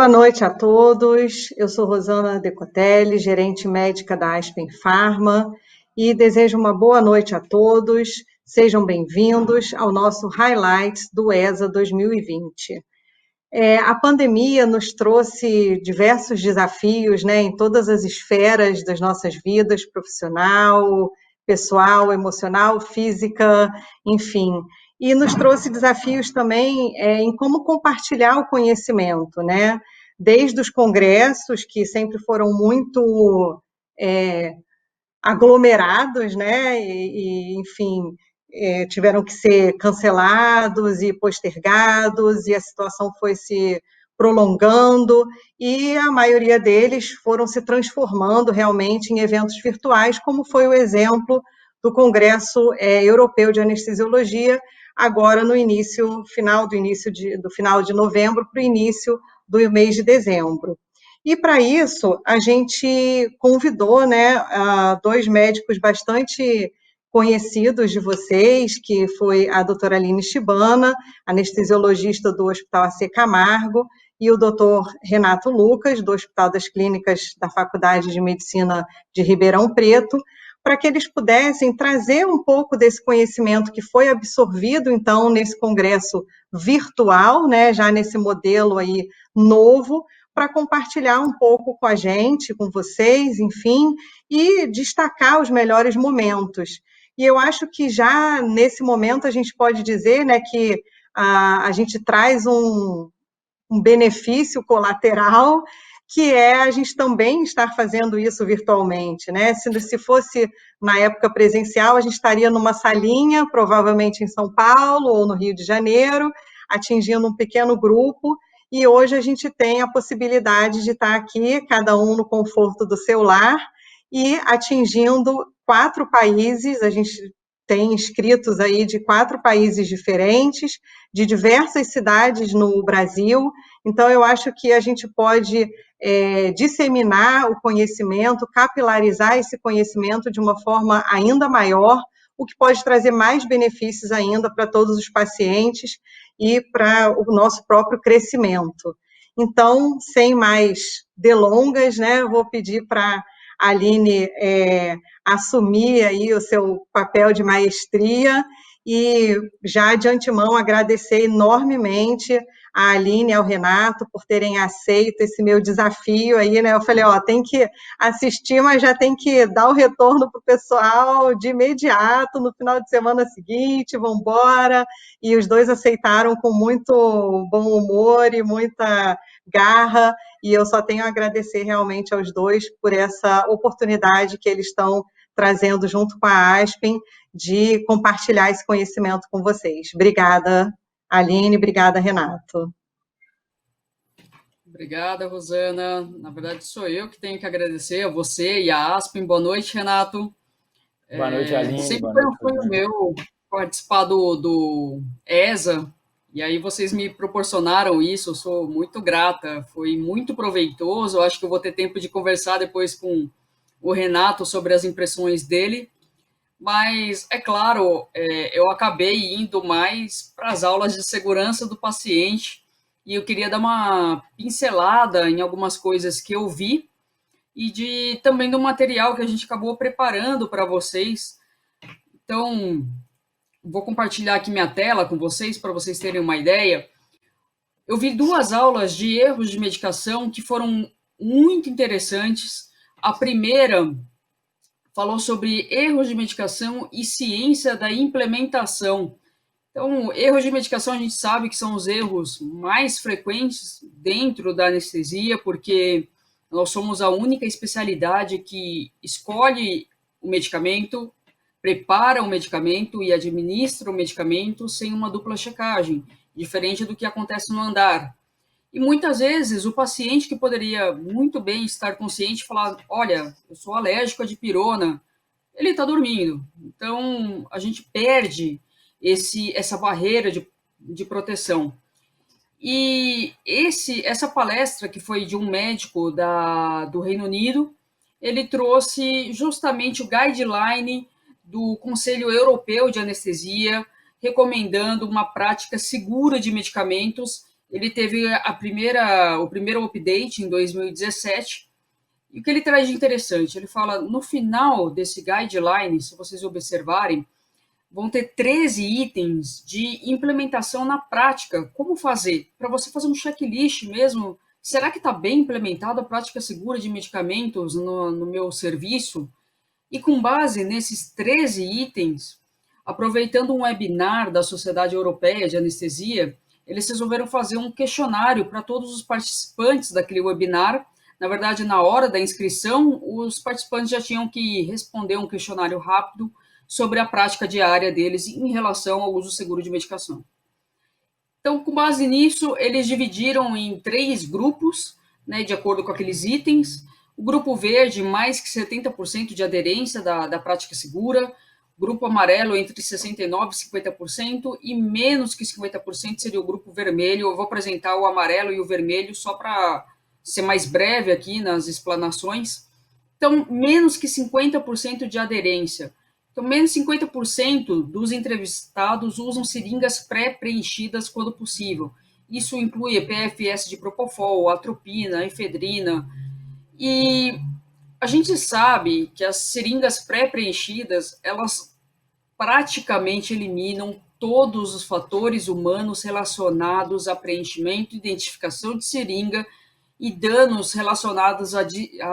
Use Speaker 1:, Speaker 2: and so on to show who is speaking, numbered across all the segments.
Speaker 1: Boa noite a todos. Eu sou Rosana Decotelli, gerente médica da Aspen Pharma, e desejo uma boa noite a todos. Sejam bem-vindos ao nosso Highlights do ESA 2020. A pandemia nos trouxe diversos desafios, né, em todas as esferas das nossas vidas, profissional, pessoal, emocional, física, enfim. E nos trouxe desafios também em como compartilhar o conhecimento, né? Desde os congressos, que sempre foram muito aglomerados, né? Enfim, tiveram que ser cancelados e postergados, e a situação foi se prolongando, e a maioria deles foram se transformando realmente em eventos virtuais, como foi o exemplo do Congresso Europeu de Anestesiologia, agora no final de novembro para o início do mês de dezembro. E para isso, a gente convidou, né, dois médicos bastante conhecidos de vocês, que foi a doutora Aline Shibana, anestesiologista do Hospital AC Camargo, e o doutor Renato Lucas, do Hospital das Clínicas da Faculdade de Medicina de Ribeirão Preto, para que eles pudessem trazer um pouco desse conhecimento que foi absorvido, então, nesse congresso virtual, né, já nesse modelo aí novo, para compartilhar um pouco com a gente, com vocês, enfim, e destacar os melhores momentos. E eu acho que já nesse momento a gente pode dizer, né, que a gente traz um benefício colateral, que é a gente também estar fazendo isso virtualmente, né? Se fosse na época presencial, a gente estaria numa salinha, provavelmente em São Paulo ou no Rio de Janeiro, atingindo um pequeno grupo, e hoje a gente tem a possibilidade de estar aqui, cada um no conforto do seu lar, e atingindo 4 países, a gente tem inscritos aí de 4 países diferentes, de diversas cidades no Brasil. Então, eu acho que a gente pode disseminar o conhecimento, capilarizar esse conhecimento de uma forma ainda maior, o que pode trazer mais benefícios ainda para todos os pacientes e para o nosso próprio crescimento. Então, sem mais delongas, né, eu vou pedir para a Aline assumir aí o seu papel de maestria e já de antemão agradecer enormemente a Aline e ao Renato por terem aceito esse meu desafio aí, né? Eu falei, tem que assistir, mas já tem que dar o retorno para o pessoal de imediato, no final de semana seguinte, vamos embora. E os dois aceitaram com muito bom humor e muita garra, e eu só tenho a agradecer realmente aos dois por essa oportunidade que eles estão trazendo junto com a Aspen de compartilhar esse conhecimento com vocês. Obrigada, Aline, obrigada, Renato.
Speaker 2: Obrigada, Rosana. Na verdade, sou eu que tenho que agradecer a você e a Aspen. Boa noite, Renato.
Speaker 3: Boa noite, Aline.
Speaker 2: Sempre
Speaker 3: Boa
Speaker 2: foi
Speaker 3: noite,
Speaker 2: um sonho meu participar do ESA, e aí vocês me proporcionaram isso, eu sou muito grata, foi muito proveitoso, eu acho que eu vou ter tempo de conversar depois com o Renato sobre as impressões dele, mas, é claro, eu acabei indo mais para as aulas de segurança do paciente, e eu queria dar uma pincelada em algumas coisas que eu vi, e também do material que a gente acabou preparando para vocês. Então, vou compartilhar aqui minha tela com vocês, para vocês terem uma ideia. Eu vi 2 aulas de erros de medicação que foram muito interessantes. A primeira falou sobre erros de medicação e ciência da implementação. Então, erros de medicação a gente sabe que são os erros mais frequentes dentro da anestesia, porque nós somos a única especialidade que escolhe o medicamento, prepara o medicamento e administra o medicamento sem uma dupla checagem, diferente do que acontece no andar. E muitas vezes o paciente que poderia muito bem estar consciente falar, olha, eu sou alérgico à dipirona, ele está dormindo. Então, a gente perde essa barreira de proteção. E essa palestra, que foi de um médico do Reino Unido, ele trouxe justamente o guideline do Conselho Europeu de Anestesia, recomendando uma prática segura de medicamentos ele teve o primeiro update em 2017, e o que ele traz de interessante? Ele fala, no final desse guideline, se vocês observarem, vão ter 13 itens de implementação na prática. Como fazer? Para você fazer um checklist mesmo. Será que está bem implementada a prática segura de medicamentos no meu serviço? E com base nesses 13 itens, aproveitando um webinar da Sociedade Europeia de Anestesia, eles resolveram fazer um questionário para todos os participantes daquele webinar. Na verdade, na hora da inscrição, os participantes já tinham que responder um questionário rápido sobre a prática diária deles em relação ao uso seguro de medicação. Então, com base nisso, eles dividiram em 3 grupos, né, de acordo com aqueles itens. O grupo verde, mais que 70% de aderência da prática segura. O grupo amarelo, entre 69% e 50%. E menos que 50% seria o grupo vermelho. Eu vou apresentar o amarelo e o vermelho só para ser mais breve aqui nas explanações. Então, menos que 50% de aderência. Então, menos 50% dos entrevistados usam seringas pré-preenchidas quando possível. Isso inclui PFS de propofol, atropina, efedrina. E a gente sabe que as seringas pré-preenchidas, elas praticamente eliminam todos os fatores humanos relacionados a preenchimento, identificação de seringa e danos relacionados à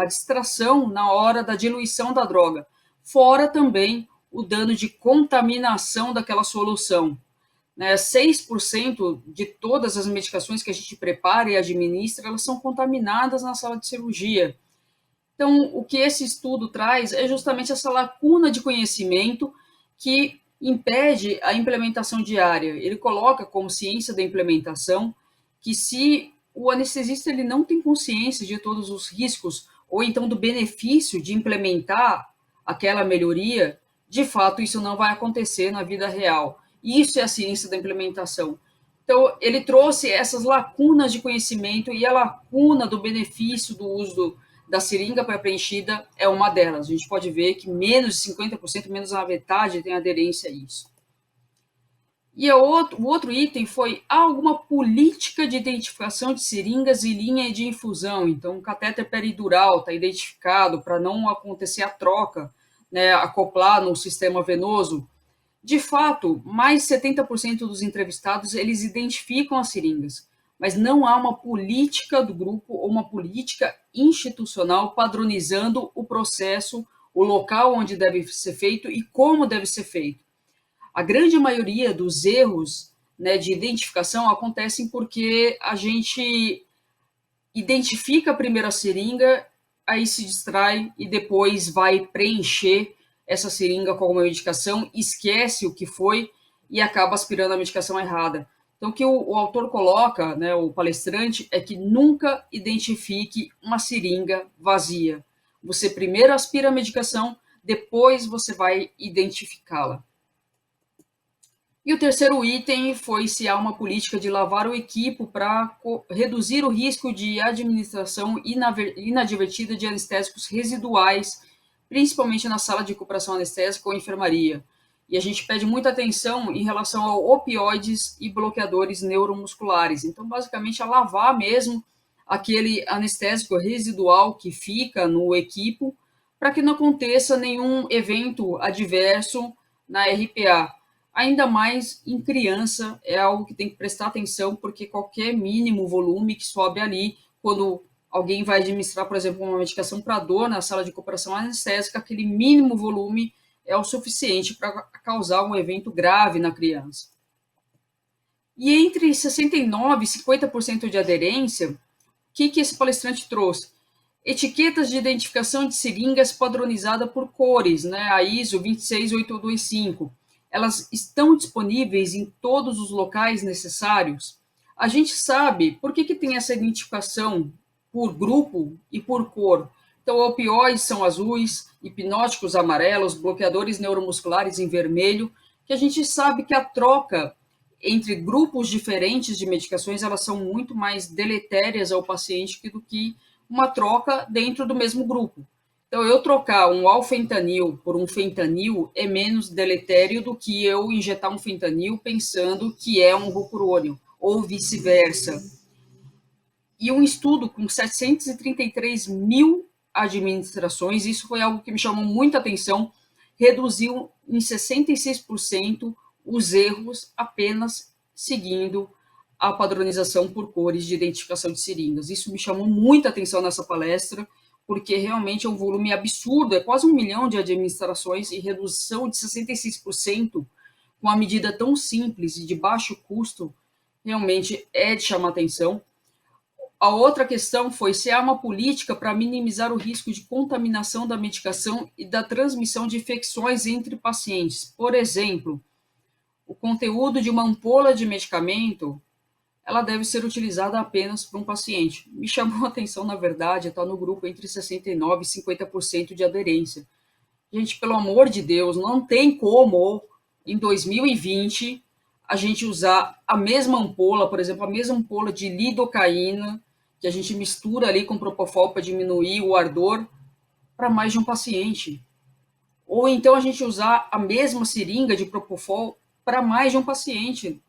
Speaker 2: distração na hora da diluição da droga. Fora também o dano de contaminação daquela solução. 6% de todas as medicações que a gente prepara e administra, elas são contaminadas na sala de cirurgia. Então, o que esse estudo traz é justamente essa lacuna de conhecimento que impede a implementação diária. Ele coloca como ciência da implementação que se o anestesista ele não tem consciência de todos os riscos ou então do benefício de implementar aquela melhoria, de fato isso não vai acontecer na vida real. Isso é a ciência da implementação. Então, ele trouxe essas lacunas de conhecimento e a lacuna do benefício do uso da seringa pré-preenchida é uma delas. A gente pode ver que menos de 50%, menos da metade, tem aderência a isso. E o outro item foi, há alguma política de identificação de seringas e linha de infusão? Então, o catéter peridural está identificado para não acontecer a troca, né, acoplar no sistema venoso. De fato, mais de 70% dos entrevistados, eles identificam as seringas, mas não há uma política do grupo ou uma política institucional padronizando o processo, o local onde deve ser feito e como deve ser feito. A grande maioria dos erros, né, de identificação acontecem porque a gente identifica primeiro a seringa, aí se distrai e depois vai preencher essa seringa com alguma medicação, esquece o que foi e acaba aspirando a medicação errada. Então, o que o autor coloca, né, o palestrante, é que nunca identifique uma seringa vazia. Você primeiro aspira a medicação, depois você vai identificá-la. E o terceiro item foi se há uma política de lavar o equipo para reduzir o risco de administração inadvertida de anestésicos residuais, principalmente na sala de recuperação anestésica ou enfermaria. E a gente pede muita atenção em relação a opioides e bloqueadores neuromusculares. Então, basicamente, é lavar mesmo aquele anestésico residual que fica no equipo para que não aconteça nenhum evento adverso na RPA. Ainda mais em criança, é algo que tem que prestar atenção, porque qualquer mínimo volume que sobe ali, quando alguém vai administrar, por exemplo, uma medicação para dor na sala de recuperação anestésica, aquele mínimo volume é o suficiente para causar um evento grave na criança. E entre 69% e 50% de aderência, o que esse palestrante trouxe? Etiquetas de identificação de seringas padronizada por cores, né? A ISO 26825. Elas estão disponíveis em todos os locais necessários. A gente sabe por que tem essa identificação por grupo e por cor. Então, opioides são azuis, hipnóticos amarelos, bloqueadores neuromusculares em vermelho, que a gente sabe que a troca entre grupos diferentes de medicações, elas são muito mais deletérias ao paciente do que uma troca dentro do mesmo grupo. Então, eu trocar um alfentanil por um fentanil é menos deletério do que eu injetar um fentanil pensando que é um rocurônio, ou vice-versa. E um estudo com 733 mil administrações, isso foi algo que me chamou muita atenção, reduziu em 66% os erros apenas seguindo a padronização por cores de identificação de seringas. Isso me chamou muita atenção nessa palestra, porque realmente é um volume absurdo, é quase 1 milhão de administrações e redução de 66% com uma medida tão simples e de baixo custo, realmente é de chamar atenção. A outra questão foi se há uma política para minimizar o risco de contaminação da medicação e da transmissão de infecções entre pacientes. Por exemplo, o conteúdo de uma ampola de medicamento, ela deve ser utilizada apenas para um paciente. Me chamou a atenção, na verdade, está no grupo entre 69% e 50% de aderência. Gente, pelo amor de Deus, não tem como, em 2020, a gente usar a mesma ampola, por exemplo, a mesma ampola de lidocaína, que a gente mistura ali com propofol para diminuir o ardor, para mais de um paciente. Ou então a gente usar a mesma seringa de propofol para mais de um paciente.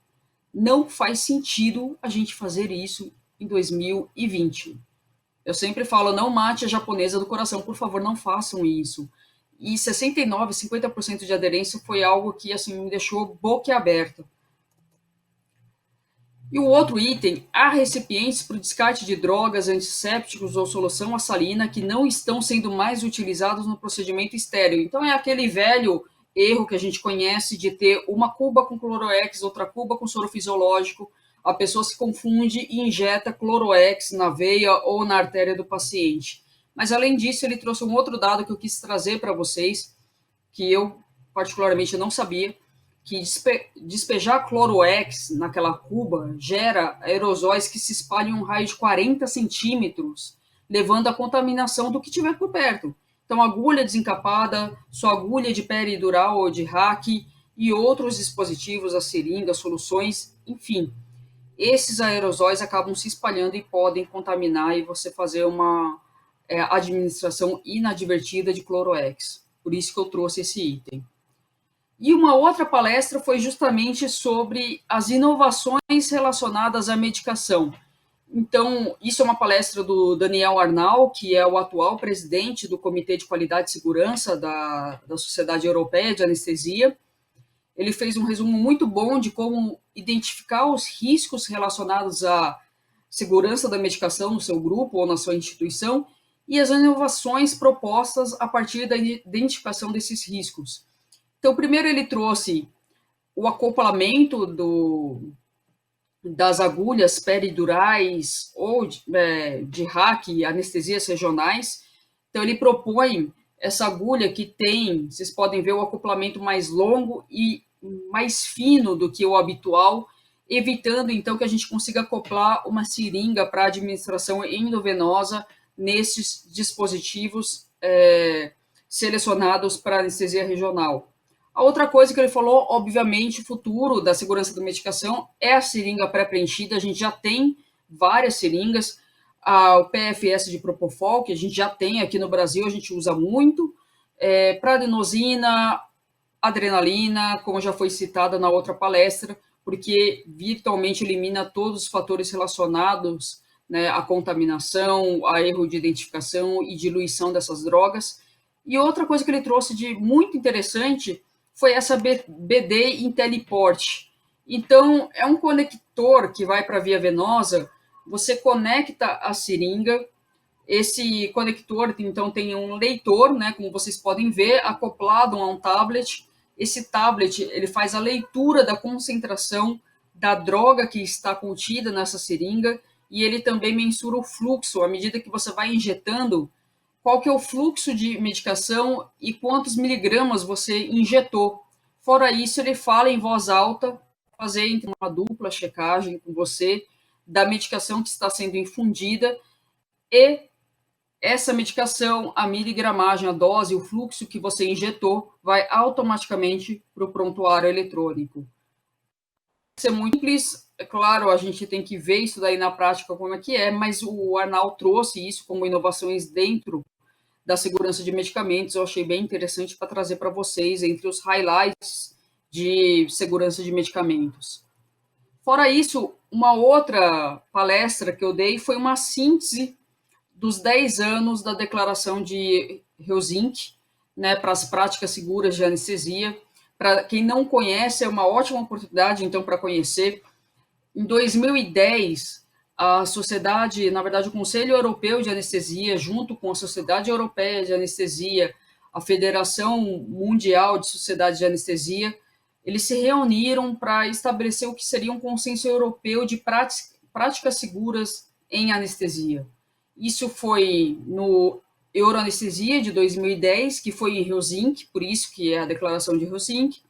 Speaker 2: Não faz sentido a gente fazer isso em 2020. Eu sempre falo, não mate a japonesa do coração, por favor, não façam isso. E 69%, 50% de aderência foi algo que assim, me deixou boquiaberta. E o outro item, há recipientes para o descarte de drogas, antissépticos ou solução assalina que não estão sendo mais utilizados no procedimento estéril. Então é aquele velho erro que a gente conhece de ter uma cuba com clorox, outra cuba com soro fisiológico, a pessoa se confunde e injeta clorox na veia ou na artéria do paciente. Mas além disso, ele trouxe um outro dado que eu quis trazer para vocês, que eu particularmente não sabia, que despejar clorox naquela cuba gera aerosóis que se espalham em um raio de 40 centímetros, levando à contaminação do que tiver por perto. Então, agulha desencapada, sua agulha de peridural ou de hack e outros dispositivos, as seringas, soluções, enfim. Esses aerosóis acabam se espalhando e podem contaminar e você fazer uma administração inadvertida de clorox. Por isso que eu trouxe esse item. E uma outra palestra foi justamente sobre as inovações relacionadas à medicação. Então, isso é uma palestra do Daniel Arnal, que é o atual presidente do Comitê de Qualidade e Segurança da Sociedade Europeia de Anestesia. Ele fez um resumo muito bom de como identificar os riscos relacionados à segurança da medicação no seu grupo ou na sua instituição e as inovações propostas a partir da identificação desses riscos. Então, primeiro ele trouxe o acoplamento das agulhas peridurais ou de hack, anestesias regionais. Então, ele propõe essa agulha que tem, vocês podem ver o acoplamento mais longo e mais fino do que o habitual, evitando, então, que a gente consiga acoplar uma seringa para administração endovenosa nesses dispositivos selecionados para anestesia regional. A outra coisa que ele falou, obviamente, o futuro da segurança da medicação é a seringa pré-preenchida. A gente já tem várias seringas, o PFS de propofol, que a gente já tem aqui no Brasil, a gente usa muito, pradenosina, adrenalina, como já foi citada na outra palestra, porque virtualmente elimina todos os fatores relacionados, né, à contaminação, a erro de identificação e diluição dessas drogas. E outra coisa que ele trouxe de muito interessante foi essa BD IntelliPort. Então, é um conector que vai para a via venosa, você conecta a seringa, esse conector, então, tem um leitor, né, como vocês podem ver, acoplado a um tablet. Esse tablet, ele faz a leitura da concentração da droga que está contida nessa seringa, e ele também mensura o fluxo, à medida que você vai injetando, qual que é o fluxo de medicação e quantos miligramas você injetou. Fora isso, ele fala em voz alta, fazer uma dupla checagem com você da medicação que está sendo infundida e essa medicação, a miligramagem, a dose, o fluxo que você injetou, vai automaticamente para o prontuário eletrônico. Isso é muito simples, é claro, a gente tem que ver isso daí na prática como é que é, mas o Arnal trouxe isso como inovações dentro da segurança de medicamentos, eu achei bem interessante para trazer para vocês entre os highlights de segurança de medicamentos. Fora isso, uma outra palestra que eu dei foi uma síntese dos 10 anos da Declaração de Helsinki, né, para as práticas seguras de anestesia. Para quem não conhece, é uma ótima oportunidade, então, para conhecer. Em 2010, a sociedade, na verdade, o Conselho Europeu de Anestesia, junto com a Sociedade Europeia de Anestesia, a Federação Mundial de Sociedades de Anestesia, eles se reuniram para estabelecer o que seria um consenso europeu de práticas seguras em anestesia. Isso foi no Euroanestesia de 2010, que foi em Helsinki, por isso que é a Declaração de Helsinki.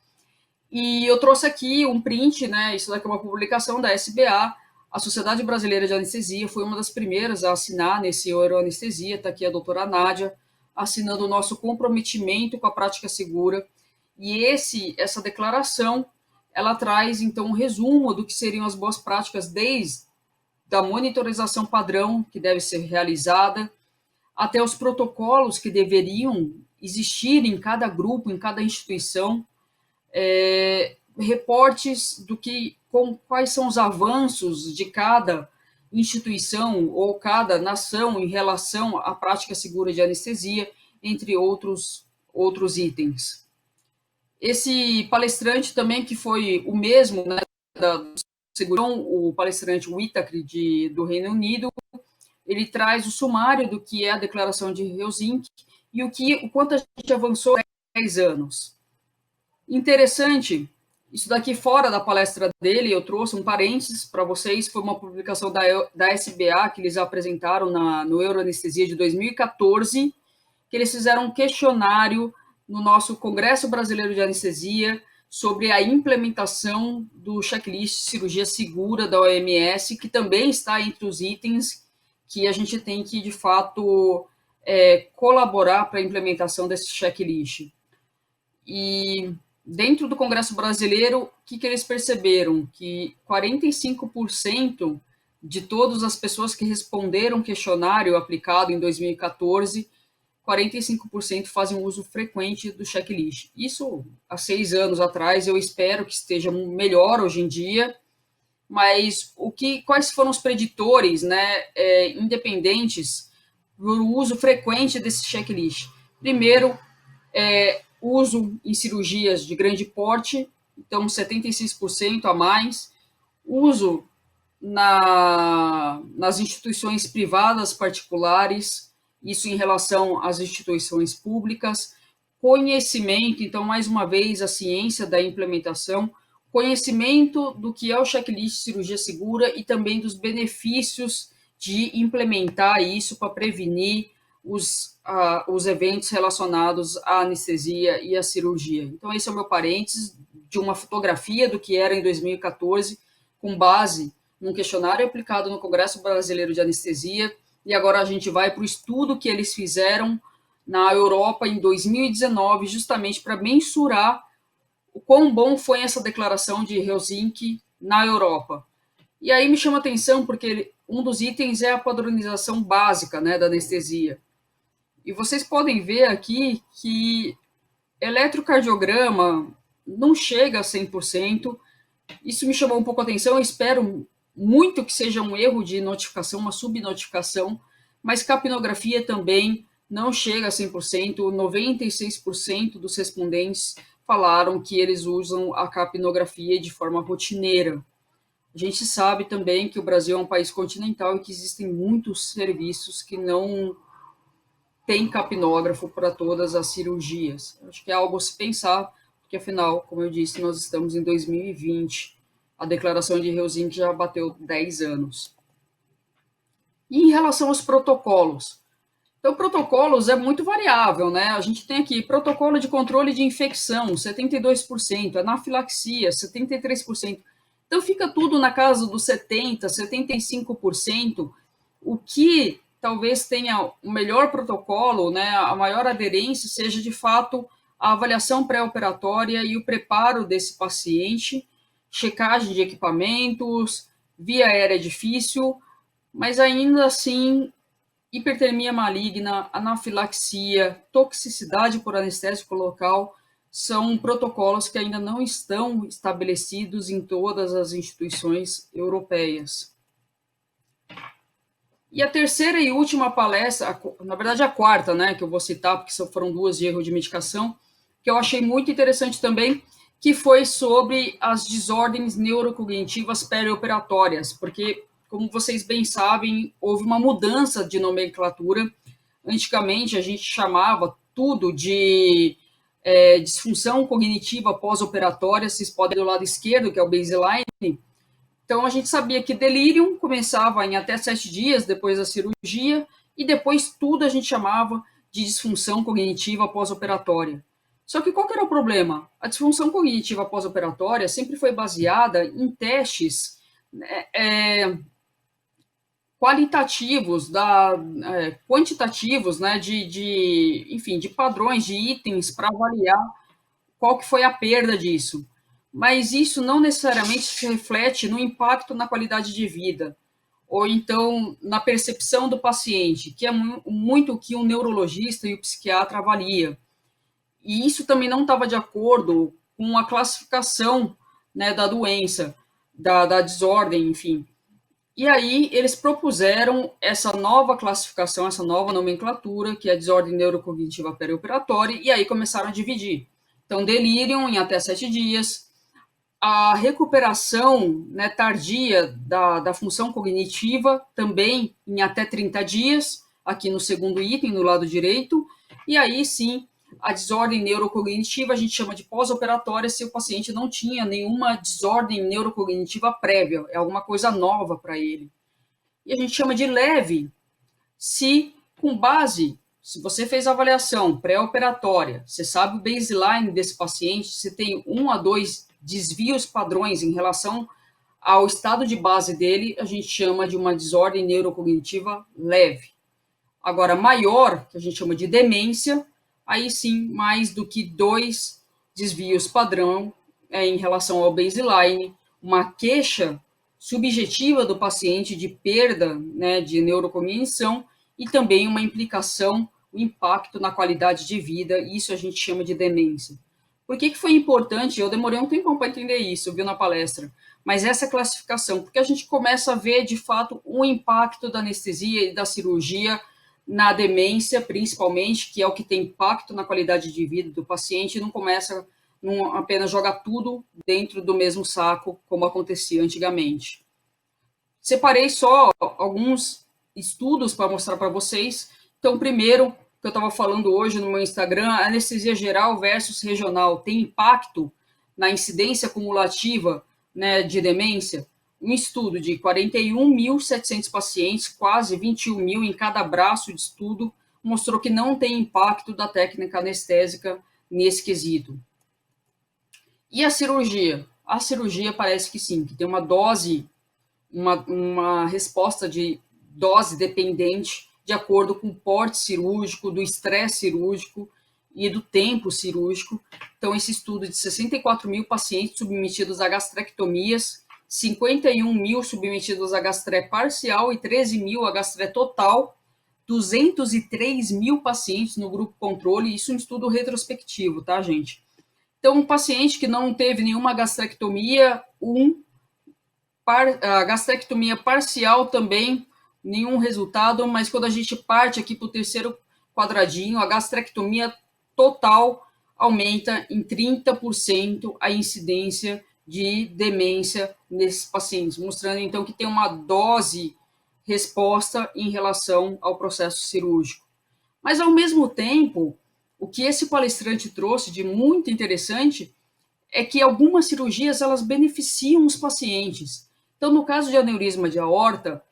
Speaker 2: E eu trouxe aqui um print, né? Isso daqui é uma publicação da SBA. A Sociedade Brasileira de Anestesia foi uma das primeiras a assinar nesse Euroanestesia. Está aqui a doutora Nádia, assinando o nosso comprometimento com a prática segura. E essa declaração, ela traz, então, um resumo do que seriam as boas práticas desde a monitorização padrão que deve ser realizada, até os protocolos que deveriam existir em cada grupo, em cada instituição, reportes quais são os avanços de cada instituição ou cada nação em relação à prática segura de anestesia, entre outros itens. Esse palestrante também, que foi o mesmo, né, o palestrante Whittaker do Reino Unido, ele traz o sumário do que é a Declaração de Helsinki e o quanto a gente avançou em 10 anos. Interessante, isso daqui fora da palestra dele, eu trouxe um parênteses para vocês, foi uma publicação da SBA que eles apresentaram no Euroanestesia de 2014, que eles fizeram um questionário no nosso Congresso Brasileiro de Anestesia sobre a implementação do checklist de cirurgia segura da OMS, que também está entre os itens que a gente tem que, de fato, colaborar para a implementação desse checklist. E dentro do Congresso Brasileiro, o que eles perceberam? Que 45% de todas as pessoas que responderam o questionário aplicado em 2014, 45% fazem uso frequente do checklist. Isso, há 6 anos atrás, eu espero que esteja melhor hoje em dia, mas quais foram os preditores, né, independentes do uso frequente desse checklist? Primeiro, uso em cirurgias de grande porte, então 76% a mais, uso nas instituições privadas particulares, isso em relação às instituições públicas, conhecimento, então, mais uma vez, a ciência da implementação, conhecimento do que é o checklist de cirurgia segura e também dos benefícios de implementar isso para prevenir os eventos relacionados à anestesia e à cirurgia. Então, esse é o meu parênteses de uma fotografia do que era em 2014, com base num questionário aplicado no Congresso Brasileiro de Anestesia, e agora a gente vai para o estudo que eles fizeram na Europa em 2019, justamente para mensurar o quão bom foi essa declaração de Helsinki na Europa. E aí me chama a atenção porque um dos itens é a padronização básica, né, da anestesia. E vocês podem ver aqui que eletrocardiograma não chega a 100%. Isso me chamou um pouco a atenção. Eu espero muito que seja um erro de notificação, uma subnotificação, mas capnografia também não chega a 100%. 96% dos respondentes falaram que eles usam a capnografia de forma rotineira. A gente sabe também que o Brasil é um país continental e que existem muitos serviços que não têm capnógrafo para todas as cirurgias. Acho que é algo a se pensar, porque afinal, como eu disse, nós estamos em 2020. A declaração de Helsinki já bateu 10 anos. E em relação aos protocolos? Então, protocolos é muito variável, né? A gente tem aqui protocolo de controle de infecção, 72%, anafilaxia, 73%. Então, fica tudo na casa dos 70%, 75%, o que talvez tenha o melhor protocolo, né? A maior aderência seja, de fato, a avaliação pré-operatória e o preparo desse paciente, checagem de equipamentos, via aérea difícil, mas ainda assim, hipertermia maligna, anafilaxia, toxicidade por anestésico local são protocolos que ainda não estão estabelecidos em todas as instituições europeias. E a terceira e última palestra, na verdade a quarta, né, que eu vou citar, porque foram duas de erro de medicação, que eu achei muito interessante também, que foi sobre as desordens neurocognitivas perioperatórias, porque, como vocês bem sabem, houve uma mudança de nomenclatura. Antigamente, a gente chamava tudo de disfunção cognitiva pós-operatória, vocês podem ver do lado esquerdo, que é o baseline. Então, a gente sabia que delírio começava em até 7 dias depois da cirurgia, e depois tudo a gente chamava de disfunção cognitiva pós-operatória. Só que qual que era o problema? A disfunção cognitiva pós-operatória sempre foi baseada em testes qualitativos, quantitativos, né, enfim, de padrões, de itens para avaliar qual que foi a perda disso. Mas isso não necessariamente se reflete no impacto na qualidade de vida, ou então na percepção do paciente, que é muito o que um neurologista e o psiquiatra avalia. E isso também não estava de acordo com a classificação, né, da doença, da desordem, enfim. E aí eles propuseram essa nova classificação, essa nova nomenclatura, que é a desordem neurocognitiva perioperatória, e aí começaram a dividir. Então, delírio em até 7 dias, a recuperação, né, tardia da função cognitiva também em até 30 dias, aqui no segundo item, no lado direito, e aí sim, a desordem neurocognitiva a gente chama de pós-operatória se o paciente não tinha nenhuma desordem neurocognitiva prévia, é alguma coisa nova para ele. E a gente chama de leve se, com base, se você fez a avaliação pré-operatória, você sabe o baseline desse paciente, você tem 1 a 2 desvios padrões em relação ao estado de base dele, a gente chama de uma desordem neurocognitiva leve. Agora, maior, que a gente chama de demência, aí sim, mais do que 2 desvios padrão em relação ao baseline, uma queixa subjetiva do paciente de perda, né, de neurocognição e também uma implicação, o impacto na qualidade de vida, isso a gente chama de demência. Por que foi importante? Eu demorei um tempão para entender isso, viu, na palestra, mas essa classificação, porque a gente começa a ver, de fato, o impacto da anestesia e da cirurgia na demência, principalmente, que é o que tem impacto na qualidade de vida do paciente, não começa não apenas jogar tudo dentro do mesmo saco, como acontecia antigamente. Separei só alguns estudos para mostrar para vocês. Então, primeiro, que eu estava falando hoje no meu Instagram, anestesia geral versus regional tem impacto na incidência cumulativa, né, de demência? Um estudo de 41.700 pacientes, quase 21 mil em cada braço de estudo, mostrou que não tem impacto da técnica anestésica nesse quesito. E a cirurgia? A cirurgia parece que sim, que tem uma dose, uma resposta de dose dependente de acordo com o porte cirúrgico, do estresse cirúrgico e do tempo cirúrgico. Então, esse estudo de 64 mil pacientes submetidos a gastrectomias, 51 mil submetidos a gastré parcial e 13 mil a gastré total, 203 mil pacientes no grupo controle, isso é um estudo retrospectivo, tá, gente? Então, um paciente que não teve nenhuma gastrectomia, a gastrectomia parcial também, nenhum resultado, mas quando a gente parte aqui para o terceiro quadradinho, a gastrectomia total aumenta em 30% a incidência de demência nesses pacientes, mostrando então que tem uma dose resposta em relação ao processo cirúrgico. Mas, ao mesmo tempo, o que esse palestrante trouxe de muito interessante é que algumas cirurgias elas beneficiam os pacientes. Então, no caso de aneurisma de aorta,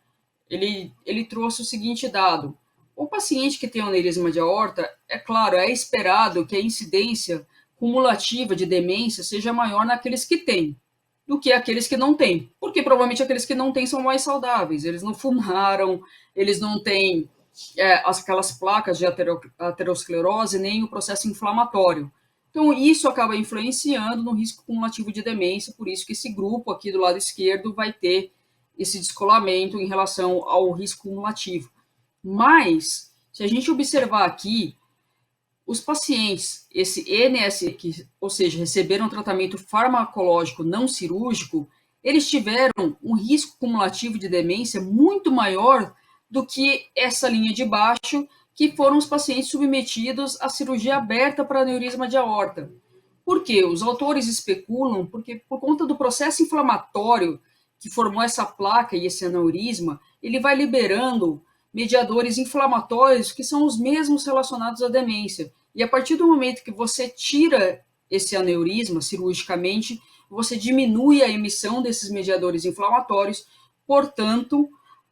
Speaker 2: ele trouxe o seguinte dado. O paciente que tem aneurisma de aorta, é claro, é esperado que a incidência cumulativa de demência seja maior naqueles que têm do que aqueles que não têm. Porque provavelmente aqueles que não têm são mais saudáveis. Eles não fumaram, eles não têm aquelas placas de aterosclerose, nem o processo inflamatório. Então, isso acaba influenciando no risco cumulativo de demência, por isso que esse grupo aqui do lado esquerdo vai ter esse descolamento em relação ao risco cumulativo. Mas, se a gente observar aqui, os pacientes, esse NSQ, ou seja, receberam tratamento farmacológico não cirúrgico, eles tiveram um risco cumulativo de demência muito maior do que essa linha de baixo, que foram os pacientes submetidos à cirurgia aberta para aneurisma de aorta. Por quê? Os autores especulam porque, por conta do processo inflamatório que formou essa placa e esse aneurisma, ele vai liberando mediadores inflamatórios que são os mesmos relacionados à demência. E a partir do momento que você tira esse aneurisma cirurgicamente, você diminui a emissão desses mediadores inflamatórios, portanto,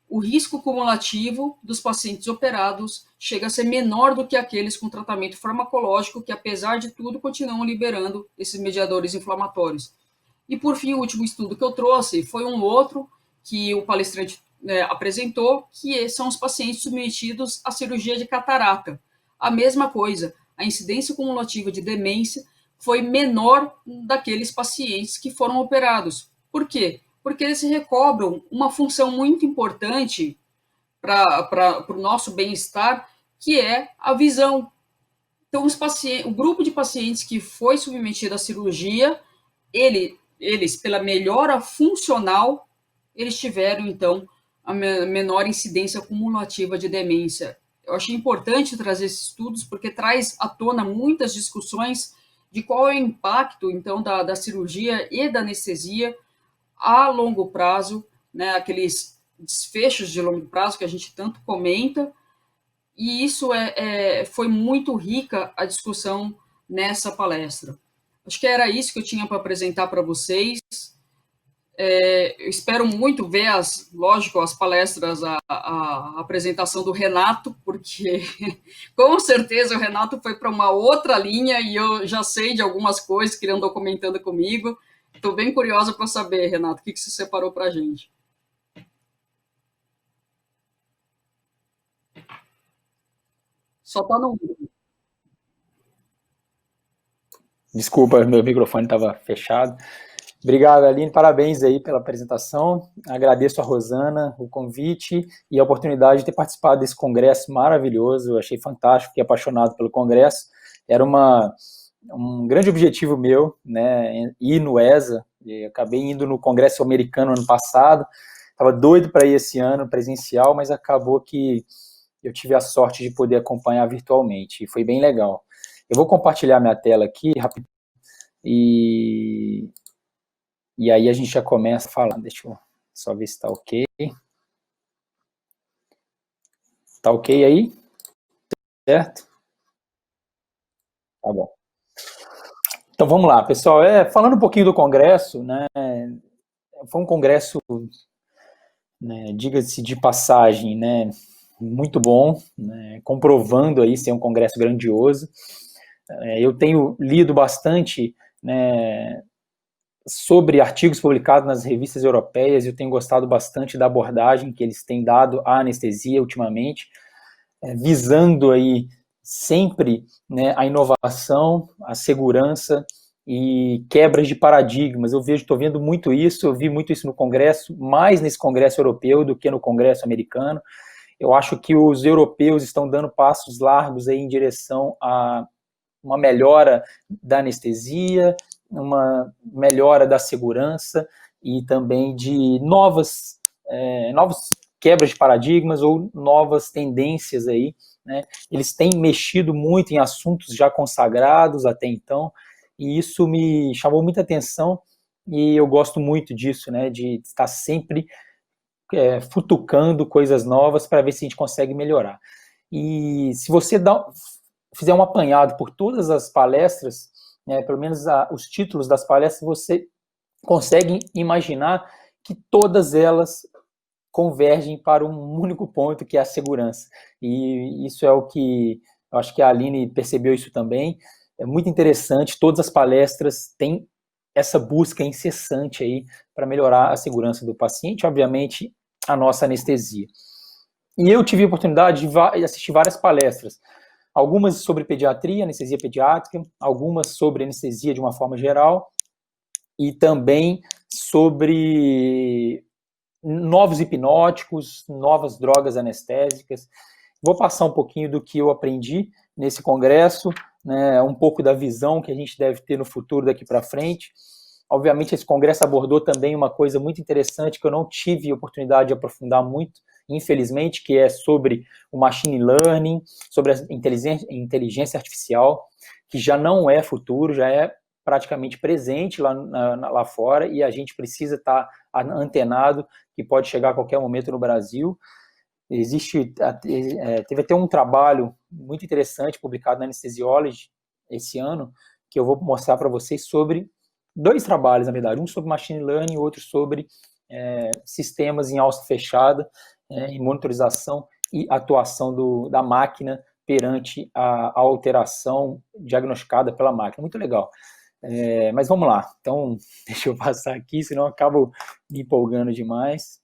Speaker 2: o risco cumulativo dos pacientes operados chega a ser menor do que aqueles com tratamento farmacológico, que, apesar de tudo, continuam liberando esses mediadores inflamatórios. E, por fim, o último estudo que eu trouxe foi um outro que o palestrante apresentou, que são os pacientes submetidos à cirurgia de catarata. A mesma coisa, a incidência cumulativa de demência foi menor daqueles pacientes que foram operados. Por quê? Porque eles recobram uma função muito importante para o nosso bem-estar, que é a visão. Então, o grupo de pacientes que foi submetido à cirurgia, eles, pela melhora funcional, eles tiveram, então, a menor incidência cumulativa de demência. Eu achei importante trazer esses estudos, porque traz à tona muitas discussões de qual é o impacto, então, da cirurgia e da anestesia a longo prazo, né, aqueles desfechos de longo prazo que a gente tanto comenta, e isso foi muito rica a discussão nessa palestra. Acho que era isso que eu tinha para apresentar para vocês. Eu espero muito ver, lógico, as palestras, a apresentação do Renato, porque com certeza o Renato foi para uma outra linha e eu já sei de algumas coisas que ele andou comentando comigo. Estou bem curiosa para saber, Renato, o que você separou para a gente. Só está no...
Speaker 3: Desculpa, meu microfone estava fechado. Obrigado, Aline, parabéns aí pela apresentação. Agradeço a Rosana o convite e a oportunidade de ter participado desse congresso maravilhoso. Eu achei fantástico, fiquei apaixonado pelo congresso. Era um grande objetivo meu, né, ir no ESA. E acabei indo no congresso americano ano passado. Estava doido para ir esse ano presencial, mas acabou que eu tive a sorte de poder acompanhar virtualmente. E foi bem legal. Eu vou compartilhar minha tela aqui rapidinho e aí a gente já começa a falar. Deixa eu só ver se está ok. Está ok aí? Certo? Tá bom. Então vamos lá, pessoal. Falando um pouquinho do congresso, né? Foi um congresso, né, diga-se de passagem, né, muito bom, né, comprovando aí ser um congresso grandioso. Eu tenho lido bastante, né, sobre artigos publicados nas revistas europeias, eu tenho gostado bastante da abordagem que eles têm dado à anestesia ultimamente, visando aí sempre, né, a inovação, a segurança e quebras de paradigmas. Estou vendo muito isso, eu vi muito isso no congresso, mais nesse congresso europeu do que no congresso americano. Eu acho que os europeus estão dando passos largos aí em direção a uma melhora da anestesia, uma melhora da segurança e também de novas quebras de paradigmas ou novas tendências aí, né? Eles têm mexido muito em assuntos já consagrados até então, e isso me chamou muita atenção e eu gosto muito disso, né? De estar sempre futucando coisas novas para ver se a gente consegue melhorar. E se você fizer um apanhado por todas as palestras, né, pelo menos os títulos das palestras, você consegue imaginar que todas elas convergem para um único ponto, que é a segurança. E isso é o que eu acho que a Aline percebeu isso também. É muito interessante, todas as palestras têm essa busca incessante aí para melhorar a segurança do paciente, obviamente a nossa anestesia. E eu tive a oportunidade de assistir várias palestras, algumas sobre pediatria, anestesia pediátrica, algumas sobre anestesia de uma forma geral, e também sobre novos hipnóticos, novas drogas anestésicas. Vou passar um pouquinho do que eu aprendi, nesse congresso, né, um pouco da visão que a gente deve ter no futuro daqui para frente. Obviamente, esse congresso abordou também uma coisa muito interessante que eu não tive oportunidade de aprofundar muito, infelizmente, que é sobre o machine learning, sobre a inteligência artificial, que já não é futuro, já é praticamente presente lá fora, e a gente precisa estar antenado, que pode chegar a qualquer momento no Brasil. Teve até um trabalho muito interessante publicado na Anesthesiology esse ano, que eu vou mostrar para vocês sobre 2 trabalhos, na verdade, um sobre machine learning e outro sobre sistemas em alça fechada, em monitorização e atuação da máquina perante a alteração diagnosticada pela máquina. Muito legal. Mas vamos lá. Então, deixa eu passar aqui, senão eu acabo me empolgando demais.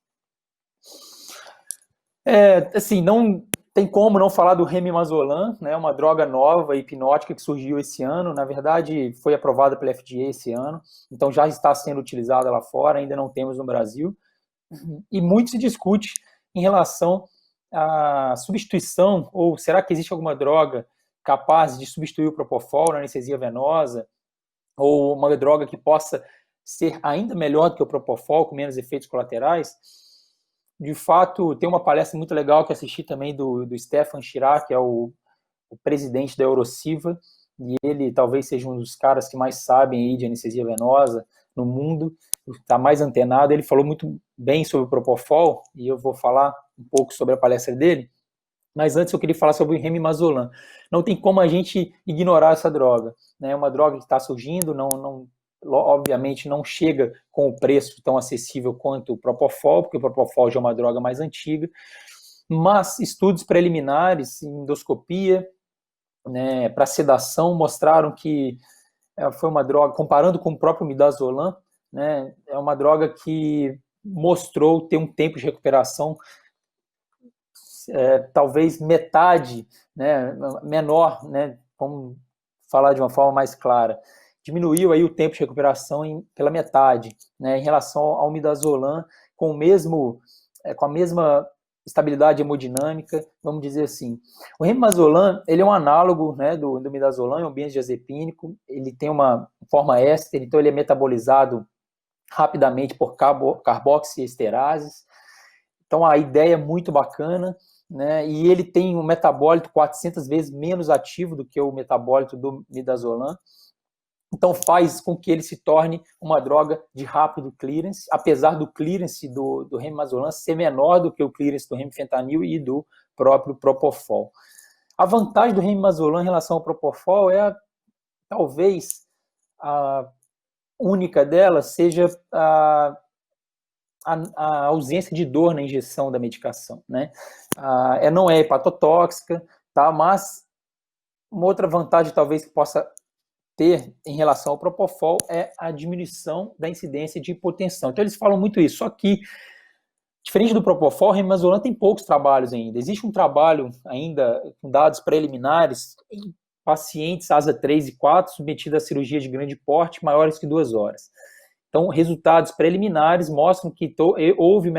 Speaker 3: Assim, não tem como não falar do Remimazolam, né, uma droga nova, hipnótica, que surgiu esse ano. Na verdade, foi aprovada pela FDA esse ano, então já está sendo utilizada lá fora, ainda não temos no Brasil. E muito se discute em relação à substituição, ou será que existe alguma droga capaz de substituir o Propofol na anestesia venosa, ou uma droga que possa ser ainda melhor do que o Propofol, com menos efeitos colaterais. De fato, tem uma palestra muito legal que assisti também do Stefan Chirac, que é o presidente da Eurociva, e ele talvez seja um dos caras que mais sabem aí de anestesia venosa no mundo, está mais antenado. Ele falou muito bem sobre o Propofol, e eu vou falar um pouco sobre a palestra dele, mas antes eu queria falar sobre o Remimazolam. Não tem como a gente ignorar essa droga, né? É uma droga que está surgindo, obviamente não chega com o preço tão acessível quanto o Propofol, porque o Propofol já é uma droga mais antiga, mas estudos preliminares em endoscopia, né, para sedação, mostraram que foi uma droga, comparando com o próprio Midazolam, né, é uma droga que mostrou ter um tempo de recuperação talvez metade, né, menor, né, vamos falar de uma forma mais clara, diminuiu aí o tempo de recuperação pela metade, né, em relação ao Midazolam, com a mesma estabilidade hemodinâmica, vamos dizer assim. O Remimazolam, ele é um análogo, né, do Midazolam, é um benzodiazepínico, ele tem uma forma éster, então ele é metabolizado rapidamente por carboxiesterases. Então a ideia é muito bacana, né, e ele tem um metabólito 400 vezes menos ativo do que o metabólito do Midazolam. Então faz com que ele se torne uma droga de rápido clearance, apesar do clearance do Remimazolam ser menor do que o clearance do remifentanil e do próprio Propofol. A vantagem do Remimazolam em relação ao Propofol talvez a única dela seja a ausência de dor na injeção da medicação, né? Não é hepatotóxica, tá? Mas uma outra vantagem talvez que possa ter em relação ao Propofol é a diminuição da incidência de hipotensão. Então eles falam muito isso, só que diferente do Propofol, o Remimazolam tem poucos trabalhos ainda. Existe um trabalho ainda com dados preliminares em pacientes ASA 3 e 4 submetidos a cirurgia de grande porte maiores que 2 horas. Então, resultados preliminares mostram que houve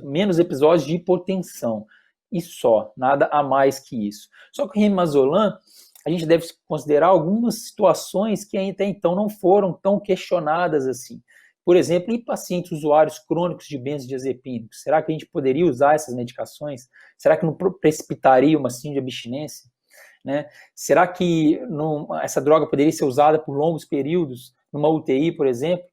Speaker 3: menos episódios de hipotensão. E só, nada a mais que isso. Só que o Remimazolam, a gente deve considerar algumas situações que até então não foram tão questionadas assim. Por exemplo, em pacientes usuários crônicos de benzodiazepínicos, será que a gente poderia usar essas medicações? Será que não precipitaria uma síndrome de abstinência? Né? Será que essa droga poderia ser usada por longos períodos, numa UTI, por exemplo?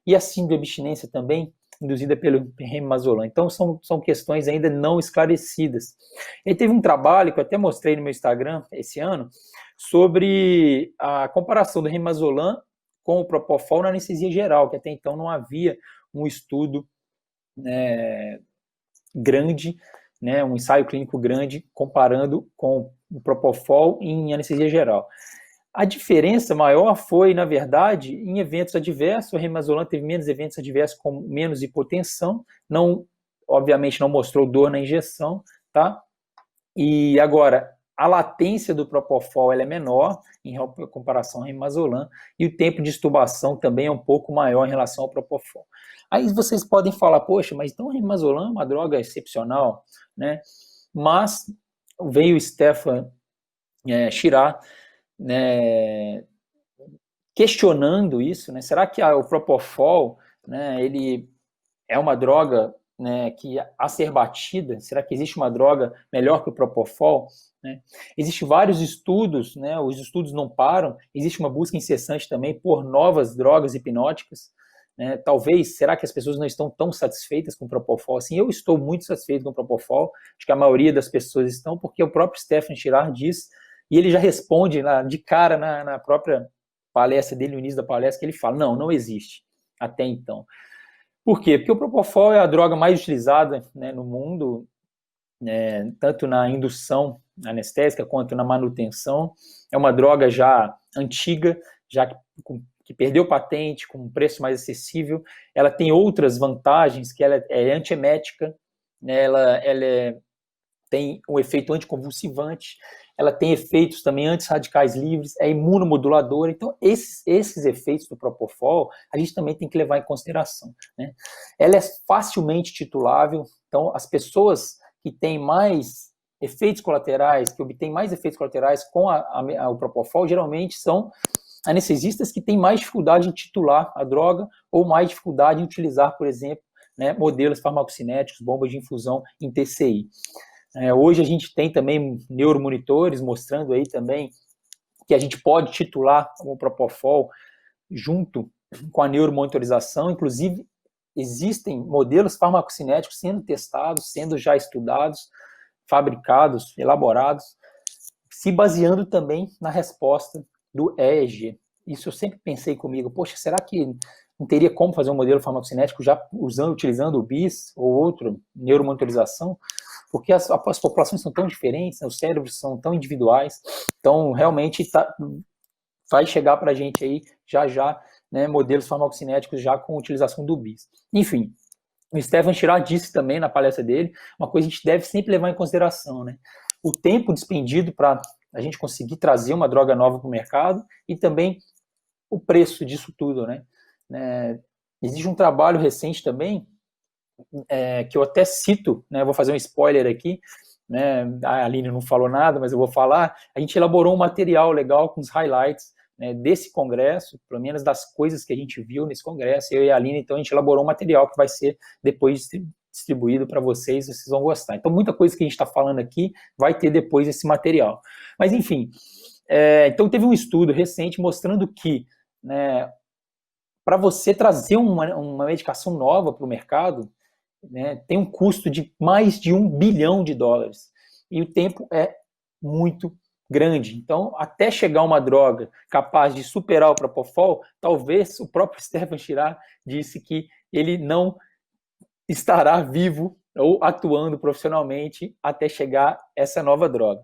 Speaker 3: E a síndrome de abstinência também, induzida pelo Remimazolam? Então, são questões ainda não esclarecidas. E teve um trabalho que eu até mostrei no meu Instagram esse ano, sobre a comparação do Remimazolam com o Propofol na anestesia geral, que até então não havia um estudo grande, né, um ensaio clínico grande comparando com o Propofol em anestesia geral. A diferença maior foi, na verdade, em eventos adversos. O Remimazolam teve menos eventos adversos, com menos hipotensão, obviamente não mostrou dor na injeção, tá? E agora, a latência do Propofol ela é menor em comparação ao Remimazolam, e o tempo de extubação também é um pouco maior em relação ao Propofol. Aí vocês podem falar, poxa, mas então o Remimazolam é uma droga excepcional, né? Mas veio o Stefan Girard, né, questionando isso, né? Será que o Propofol, né, ele é uma droga, né, que a ser batida? Será que existe uma droga melhor que o Propofol? Né? Existem vários estudos, né, os estudos não param, existe uma busca incessante também por novas drogas hipnóticas. Né? Talvez, será que as pessoas não estão tão satisfeitas com o Propofol assim? Eu estou muito satisfeito com o Propofol, acho que a maioria das pessoas estão, porque o próprio Stefan Girard diz, e ele já responde de cara na própria palestra dele, no início da palestra, que ele fala, não existe, até então. Por quê? Porque o Propofol é a droga mais utilizada, né, no mundo, tanto na indução anestésica quanto na manutenção. É uma droga já antiga, já que perdeu patente, com um preço mais acessível. Ela tem outras vantagens, que ela é antiemética, né, ela tem um efeito anticonvulsivante, ela tem efeitos também antirradicais livres, é imunomoduladora. Então, esses efeitos do Propofol, a gente também tem que levar em consideração. Né? Ela é facilmente titulável, então as pessoas que têm mais efeitos colaterais, que obtêm mais efeitos colaterais com o Propofol, geralmente são anestesistas que têm mais dificuldade em titular a droga ou mais dificuldade em utilizar, por exemplo, né, modelos farmacocinéticos, bombas de infusão em TCI. Hoje a gente tem também neuromonitores mostrando aí também que a gente pode titular o Propofol junto com a neuromonitorização. Inclusive, existem modelos farmacocinéticos sendo testados, sendo já estudados, fabricados, elaborados, se baseando também na resposta do EEG. Isso eu sempre pensei comigo, poxa, será que não teria como fazer um modelo farmacocinético já utilizando o BIS ou outro neuromonitorização? Porque as populações são tão diferentes, né, os cérebros são tão individuais, então realmente vai chegar para a gente aí já, né, modelos farmacocinéticos já com utilização do BIS. Enfim, o Stefan Girard disse também na palestra dele, uma coisa que a gente deve sempre levar em consideração, né? O tempo despendido para a gente conseguir trazer uma droga nova para o mercado e também o preço disso tudo, né? Existe um trabalho recente também, que eu até cito, né? Vou fazer um spoiler aqui, né? A Aline não falou nada, mas eu vou falar. A gente elaborou um material legal com os highlights, né, desse congresso, pelo menos das coisas que a gente viu nesse congresso. Eu e a Aline, então, a gente elaborou um material que vai ser depois distribuído para vocês vão gostar. Então, muita coisa que a gente está falando aqui vai ter depois esse material. Mas, enfim, então teve um estudo recente mostrando que, né, para você trazer uma medicação nova para o mercado, né, tem um custo de mais de $1 bilhão, e o tempo é muito grande. Então, até chegar uma droga capaz de superar o Propofol, talvez o próprio Stefan Girard disse que ele não estará vivo ou atuando profissionalmente até chegar essa nova droga.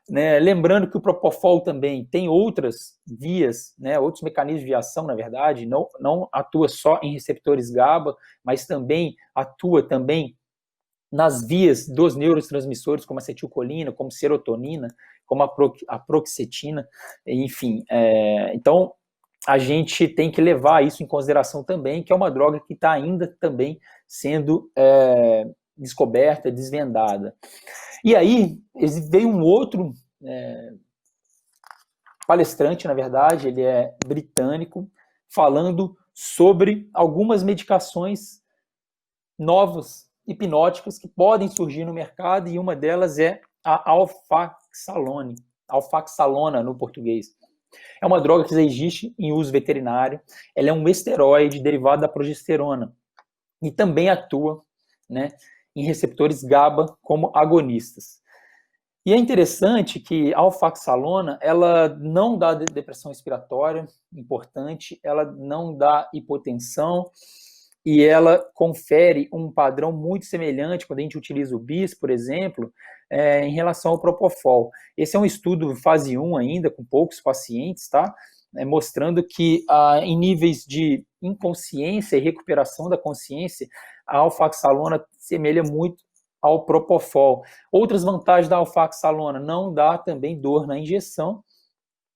Speaker 3: Né? Lembrando que o Propofol também tem outras vias, né, outros mecanismos de ação, na verdade, não atua só em receptores GABA, mas também atua também nas vias dos neurotransmissores, como acetilcolina, como serotonina, como a paroxetina, enfim. Então, a gente tem que levar isso em consideração também, que é uma droga que está ainda também sendo descoberta, desvendada. E aí, veio um outro palestrante, na verdade, ele é britânico, falando sobre algumas medicações novas, hipnóticas, que podem surgir no mercado, e uma delas é a alfaxalona no português. É uma droga que já existe em uso veterinário, ela é um esteroide derivado da progesterona, e também atua, né, em receptores GABA como agonistas. E é interessante que a alfaxalona, ela não dá depressão respiratória, importante, ela não dá hipotensão, e ela confere um padrão muito semelhante quando a gente utiliza o BIS, por exemplo, em relação ao Propofol. Esse é um estudo fase 1 ainda, com poucos pacientes, tá? Mostrando que em níveis de inconsciência e recuperação da consciência, a alfaxalona semelha muito ao Propofol. Outras vantagens da alfaxalona: não dá também dor na injeção,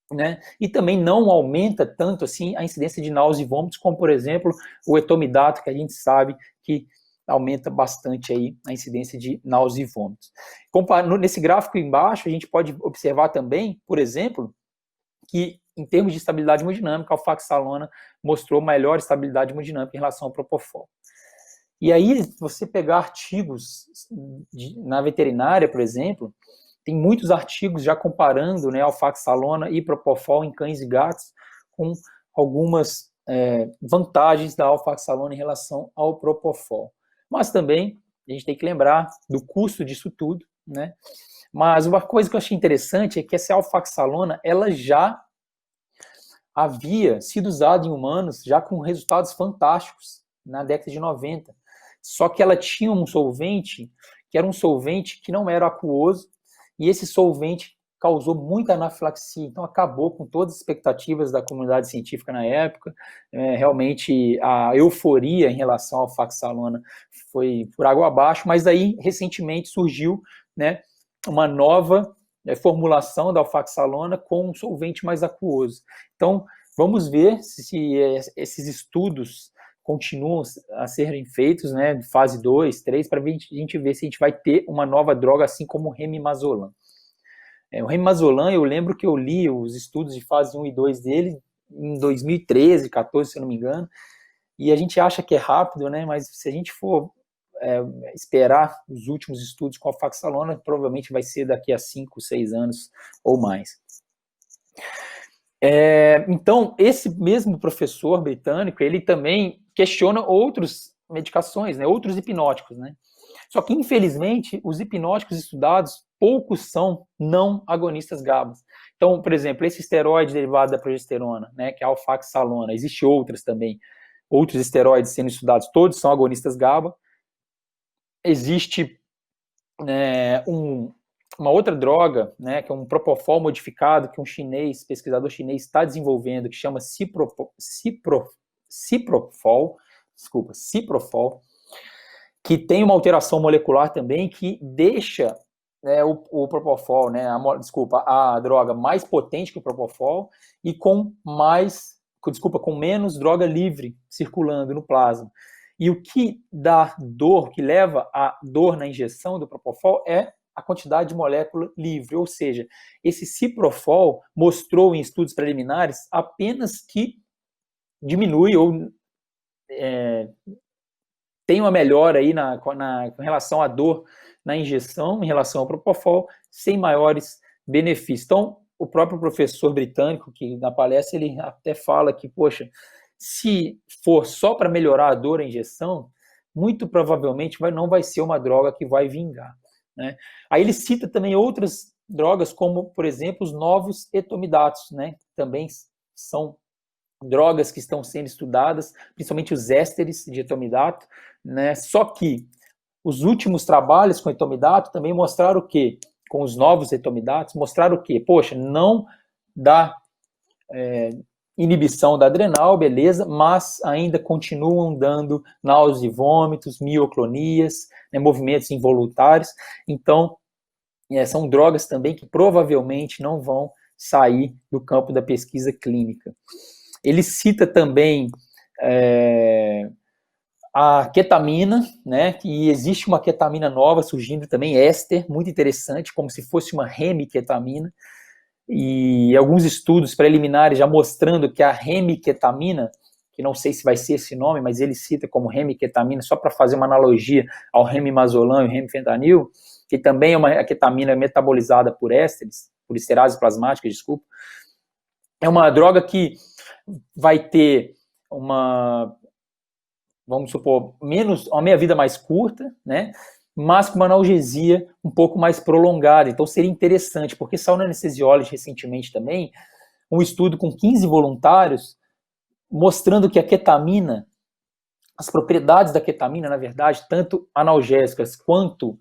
Speaker 3: né? E também não aumenta tanto assim a incidência de náuseas e vômitos, como, por exemplo, o etomidato, que a gente sabe que aumenta bastante aí a incidência de náusea e vômitos. Nesse gráfico embaixo, a gente pode observar também, por exemplo, que em termos de estabilidade hemodinâmica, a alfaxalona mostrou maior estabilidade hemodinâmica em relação ao propofol. E aí, se você pegar artigos na veterinária, por exemplo, tem muitos artigos já comparando, né, alfaxalona e propofol em cães e gatos com algumas vantagens da alfaxalona em relação ao propofol. Mas também a gente tem que lembrar do custo disso tudo, né? Mas uma coisa que eu achei interessante é que essa alfaxalona, ela já havia sido usada em humanos já com resultados fantásticos na década de 90. Só que ela tinha um solvente que era um solvente que não era aquoso, e esse solvente causou muita anafilaxia, então acabou com todas as expectativas da comunidade científica na época. Realmente a euforia em relação ao alfaxalona foi por água abaixo, mas aí recentemente surgiu, né, uma nova formulação da alfaxalona com um solvente mais aquoso. Então vamos ver se esses estudos continuam a serem feitos, né, fase 2, 3, para a gente ver se a gente vai ter uma nova droga, assim como o remimazolam. O remimazolam, eu lembro que eu li os estudos de fase 1 e 2 dele em 2013, 14, se eu não me engano, e a gente acha que é rápido, né, mas se a gente for esperar os últimos estudos com a alfaxalona, provavelmente vai ser daqui a 5, 6 anos ou mais. Então, esse mesmo professor britânico, ele também questiona outras medicações, né, outros hipnóticos, né? Só que, infelizmente, os hipnóticos estudados, poucos são não agonistas GABA. Então, por exemplo, esse esteroide derivado da progesterona, né, que é a alfaxalona, existem outras também, outros esteroides sendo estudados, todos são agonistas GABA. Existe uma outra droga, né, que é um propofol modificado, que um pesquisador chinês está desenvolvendo, que chama ciprofol, que tem uma alteração molecular também que deixa o propofol, né, a droga mais potente que o propofol e com menos droga livre circulando no plasma. E o que dá dor, que leva à dor na injeção do propofol é a quantidade de molécula livre, ou seja, esse ciprofol mostrou em estudos preliminares apenas que diminui ou tem uma melhora aí com relação à dor na injeção, em relação ao propofol, sem maiores benefícios. Então, o próprio professor britânico, que na palestra ele até fala que, poxa, se for só para melhorar a dor na injeção, muito provavelmente não vai ser uma droga que vai vingar, né? Aí ele cita também outras drogas, como, por exemplo, os novos etomidatos, né? Também são drogas que estão sendo estudadas, principalmente os ésteres de etomidato, né? Só que os últimos trabalhos com etomidato também mostraram o quê? Com os novos etomidatos, mostraram o quê? Poxa, não dá inibição da adrenal, beleza, mas ainda continuam dando náuseas e vômitos, mioclonias, né, movimentos involuntários. Então, são drogas também que provavelmente não vão sair do campo da pesquisa clínica. Ele cita também a ketamina, né, que existe uma ketamina nova surgindo também, éster, muito interessante, como se fosse uma remiketamina, e alguns estudos preliminares já mostrando que a remiketamina, que não sei se vai ser esse nome, mas ele cita como remiketamina, só para fazer uma analogia ao remimazolam e o remifentanil, que também é uma ketamina metabolizada por ésteres, por esterase plasmática, desculpa, é uma droga que vai ter vamos supor, uma meia-vida mais curta, né, mas com uma analgesia um pouco mais prolongada. Então seria interessante, porque saiu na Anesthesiology recentemente também um estudo com 15 voluntários mostrando que a ketamina, as propriedades da ketamina, na verdade, tanto analgésicas quanto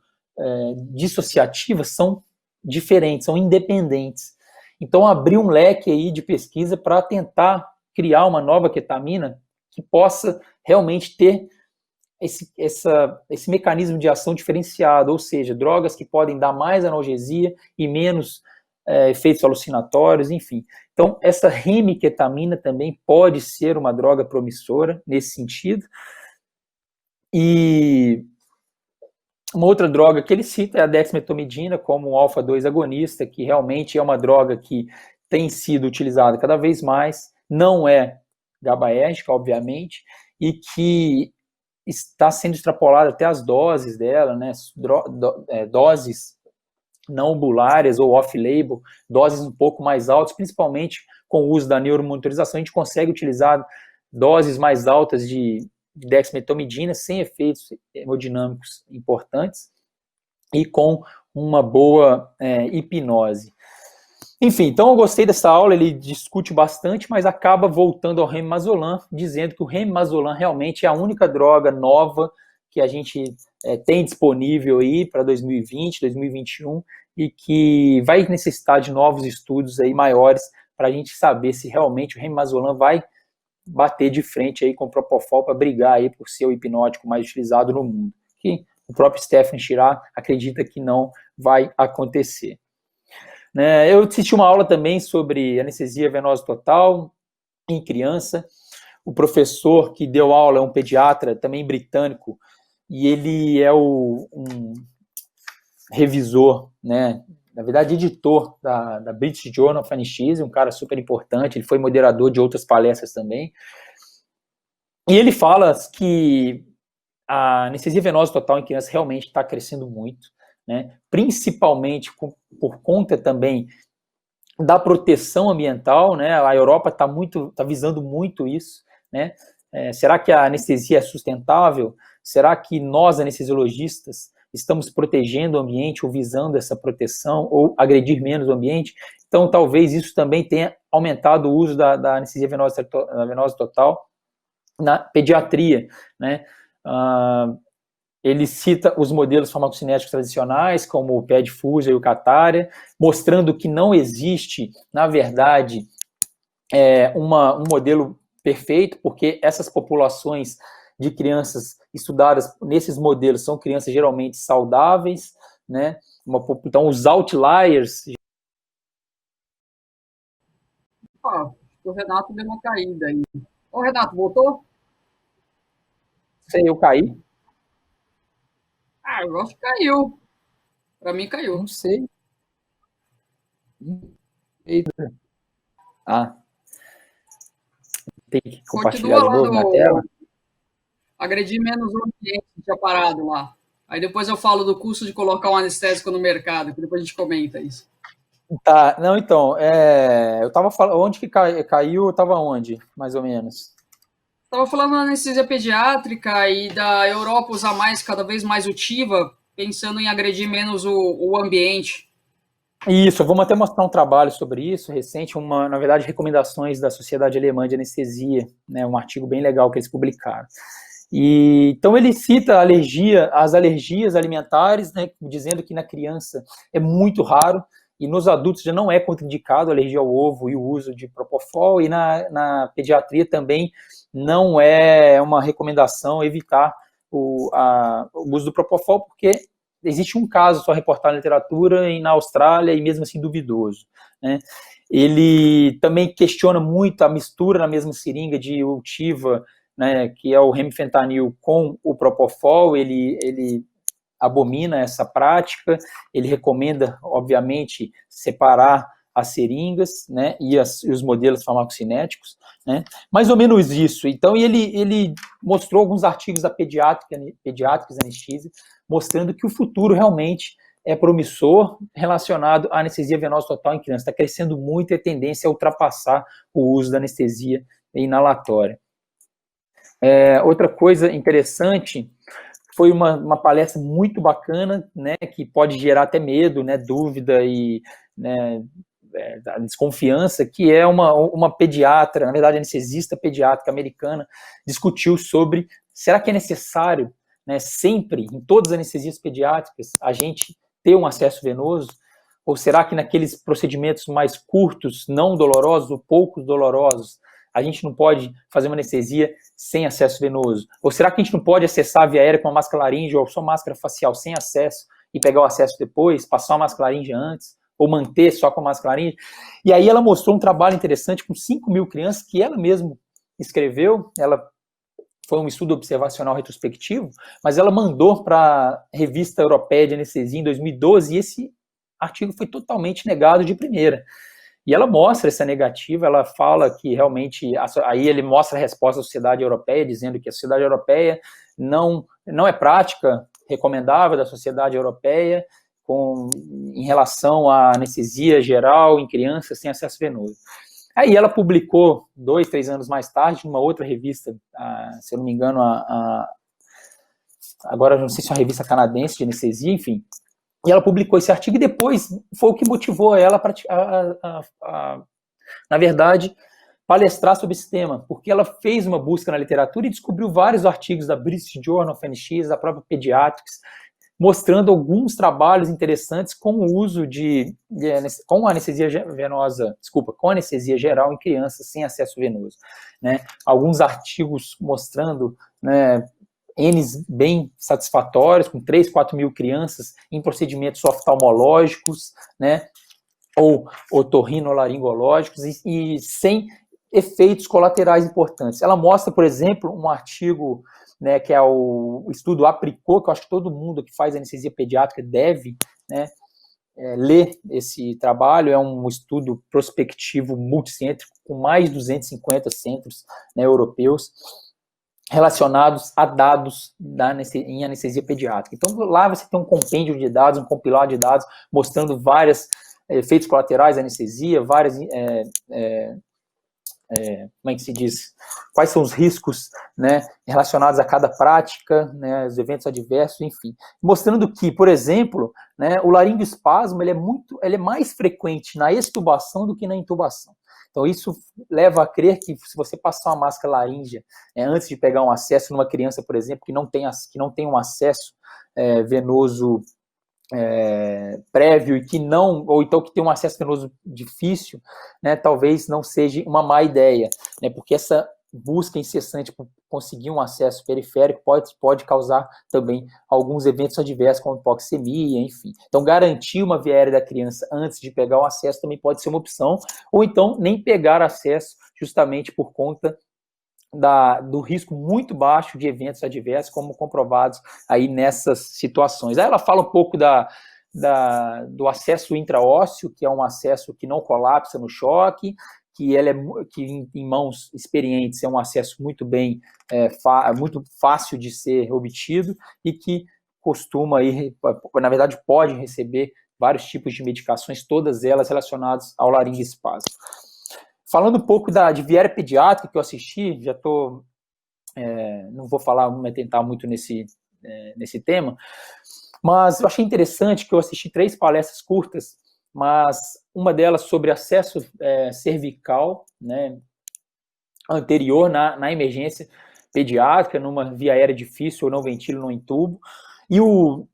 Speaker 3: dissociativas, são diferentes, são independentes. Então abriu um leque aí de pesquisa para tentar criar uma nova ketamina que possa realmente ter esse mecanismo de ação diferenciado, ou seja, drogas que podem dar mais analgesia e menos efeitos alucinatórios, enfim. Então, essa remiketamina também pode ser uma droga promissora nesse sentido. E uma outra droga que ele cita é a dexmedetomidina como um alfa-2 agonista, que realmente é uma droga que tem sido utilizada cada vez mais, não é GABAérgica, obviamente, e que está sendo extrapolada até as doses dela, né, doses não ambulárias ou off-label, doses um pouco mais altas, principalmente com o uso da neuromonitorização, a gente consegue utilizar doses mais altas de dexmedetomidina sem efeitos hemodinâmicos importantes e com uma boa hipnose. Enfim, então eu gostei dessa aula, ele discute bastante, mas acaba voltando ao Remimazolam, dizendo que o Remimazolam realmente é a única droga nova que a gente tem disponível aí para 2020, 2021, e que vai necessitar de novos estudos aí maiores para a gente saber se realmente o Remimazolam vai bater de frente aí com o Propofol para brigar aí por ser o hipnótico mais utilizado no mundo. Que o próprio Stephan Girard acredita que não vai acontecer. Eu assisti uma aula também sobre anestesia venosa total em criança. O professor que deu aula é um pediatra, também britânico, e ele é um revisor, né, na verdade editor da British Journal of Anesthesia, um cara super importante, ele foi moderador de outras palestras também. E ele fala que a anestesia venosa total em criança realmente está crescendo muito, né, principalmente por conta também da proteção ambiental, né? A Europa está visando muito isso, né? Será que a anestesia é sustentável? Será que nós, anestesiologistas, estamos protegendo o ambiente ou visando essa proteção ou agredir menos o ambiente? Então, talvez isso também tenha aumentado o uso da anestesia venosa total na pediatria, né? Ele cita os modelos farmacocinéticos tradicionais, como o PED-FUSA e o Cataria, mostrando que não existe, na verdade, um modelo perfeito, porque essas populações de crianças estudadas nesses modelos são crianças geralmente saudáveis, né? Então, os outliers...
Speaker 2: O Renato deu uma caída aí. Ô, Renato, voltou?
Speaker 3: Sei, eu caí?
Speaker 2: Eu acho que caiu. Para mim, caiu.
Speaker 3: Não sei. Eita. Tem que compartilhar de novo na tela?
Speaker 2: Agredir menos o ambiente que tinha parado lá. Aí depois eu falo do custo de colocar um anestésico no mercado, que depois a gente comenta isso.
Speaker 3: Tá, não, então, eu tava falando, onde que caiu, eu tava onde, mais ou menos?
Speaker 2: Estava falando da anestesia pediátrica e da Europa usar cada vez mais o TIVA, pensando em agredir menos o ambiente.
Speaker 3: Isso, vamos até mostrar um trabalho sobre isso, recente, na verdade, recomendações da Sociedade Alemã de Anestesia, né, um artigo bem legal que eles publicaram. E, então ele cita as alergias alimentares, né, dizendo que na criança é muito raro, e nos adultos já não é contraindicado a alergia ao ovo e o uso de Propofol, e na pediatria também não é uma recomendação evitar o uso do Propofol, porque existe um caso só reportado na literatura na Austrália, e mesmo assim duvidoso, né? Ele também questiona muito a mistura na mesma seringa de Ultiva, né, que é o remifentanil com o Propofol. Ele abomina essa prática, ele recomenda, obviamente, separar as seringas, né, e os modelos farmacocinéticos, né, mais ou menos isso. Então, ele mostrou alguns artigos da Pediatrics Anesthesia, mostrando que o futuro realmente é promissor relacionado à anestesia venosa total em criança. Está crescendo muito e a tendência é ultrapassar o uso da anestesia inalatória. Outra coisa interessante foi uma palestra muito bacana, né, que pode gerar até medo, né, dúvida e, né, desconfiança, que é uma pediatra, na verdade anestesista pediátrica americana, discutiu sobre, será que é necessário, né, sempre, em todas as anestesias pediátricas, a gente ter um acesso venoso, ou será que naqueles procedimentos mais curtos, não dolorosos ou poucos dolorosos, a gente não pode fazer uma anestesia sem acesso venoso? Ou será que a gente não pode acessar a via aérea com uma máscara laríngea ou só máscara facial sem acesso e pegar o acesso depois, passar uma máscara laríngea antes, ou manter só com a máscara laríngea? E aí ela mostrou um trabalho interessante com 5.000 crianças que ela mesma escreveu, ela foi um estudo observacional retrospectivo, mas ela mandou para a Revista Europeia de Anestesia em 2012, e esse artigo foi totalmente negado de primeira. E ela mostra essa negativa, ela fala que realmente, aí ele mostra a resposta da Sociedade Europeia, dizendo que a Sociedade Europeia não é prática recomendável da Sociedade Europeia em relação à anestesia geral em crianças sem acesso venoso. Aí ela publicou, 2, 3 anos mais tarde, numa outra revista, se eu não me engano, agora não sei se é uma revista canadense de anestesia, enfim, e ela publicou esse artigo, e depois foi o que motivou ela na verdade, palestrar sobre esse tema, porque ela fez uma busca na literatura e descobriu vários artigos da British Journal of Anesthesia, da própria Pediatrics, mostrando alguns trabalhos interessantes com o uso com anestesia venosa, com anestesia geral em crianças sem acesso venoso, né? Alguns artigos mostrando, né, N's bem satisfatórios, com 3, 4 mil crianças em procedimentos oftalmológicos, né, ou otorrinolaringológicos, e sem efeitos colaterais importantes. Ela mostra, por exemplo, um artigo, né, que é o estudo APRICOT, que eu acho que todo mundo que faz anestesia pediátrica deve, né, ler esse trabalho. É um estudo prospectivo multicêntrico com mais de 250 centros, né, europeus, relacionados a dados em anestesia pediátrica. Então, lá você tem um compêndio de dados, um compilado de dados, mostrando vários efeitos colaterais da anestesia, várias, como é que se diz, quais são os riscos, né, relacionados a cada prática, né, os eventos adversos, enfim. Mostrando que, por exemplo, né, o laringoespasmo ele é mais frequente na extubação do que na intubação. Então, isso leva a crer que se você passar uma máscara laríngea antes de pegar um acesso numa criança, por exemplo, que não tem um acesso venoso prévio, e ou então que tem um acesso venoso difícil, né, talvez não seja uma má ideia, né, porque essa busca incessante por conseguir um acesso periférico pode causar também alguns eventos adversos, como hipoxemia, enfim. Então, garantir uma via aérea da criança antes de pegar o acesso também pode ser uma opção, ou então nem pegar acesso justamente por conta do risco muito baixo de eventos adversos, como comprovados aí nessas situações. Aí ela fala um pouco do acesso intraósseo, que é um acesso que não colapsa no choque, que em mãos experientes é um acesso muito muito fácil de ser obtido, e que costuma, na verdade, pode receber vários tipos de medicações, todas elas relacionadas ao laringoespasmo. Falando um pouco de via aérea pediátrica que eu assisti, não vou me atentar muito nesse tema, mas eu achei interessante que eu assisti 3 palestras curtas, mas uma delas sobre acesso cervical, né, anterior na emergência pediátrica, numa via aérea difícil, ou não ventilo, não intubo, e o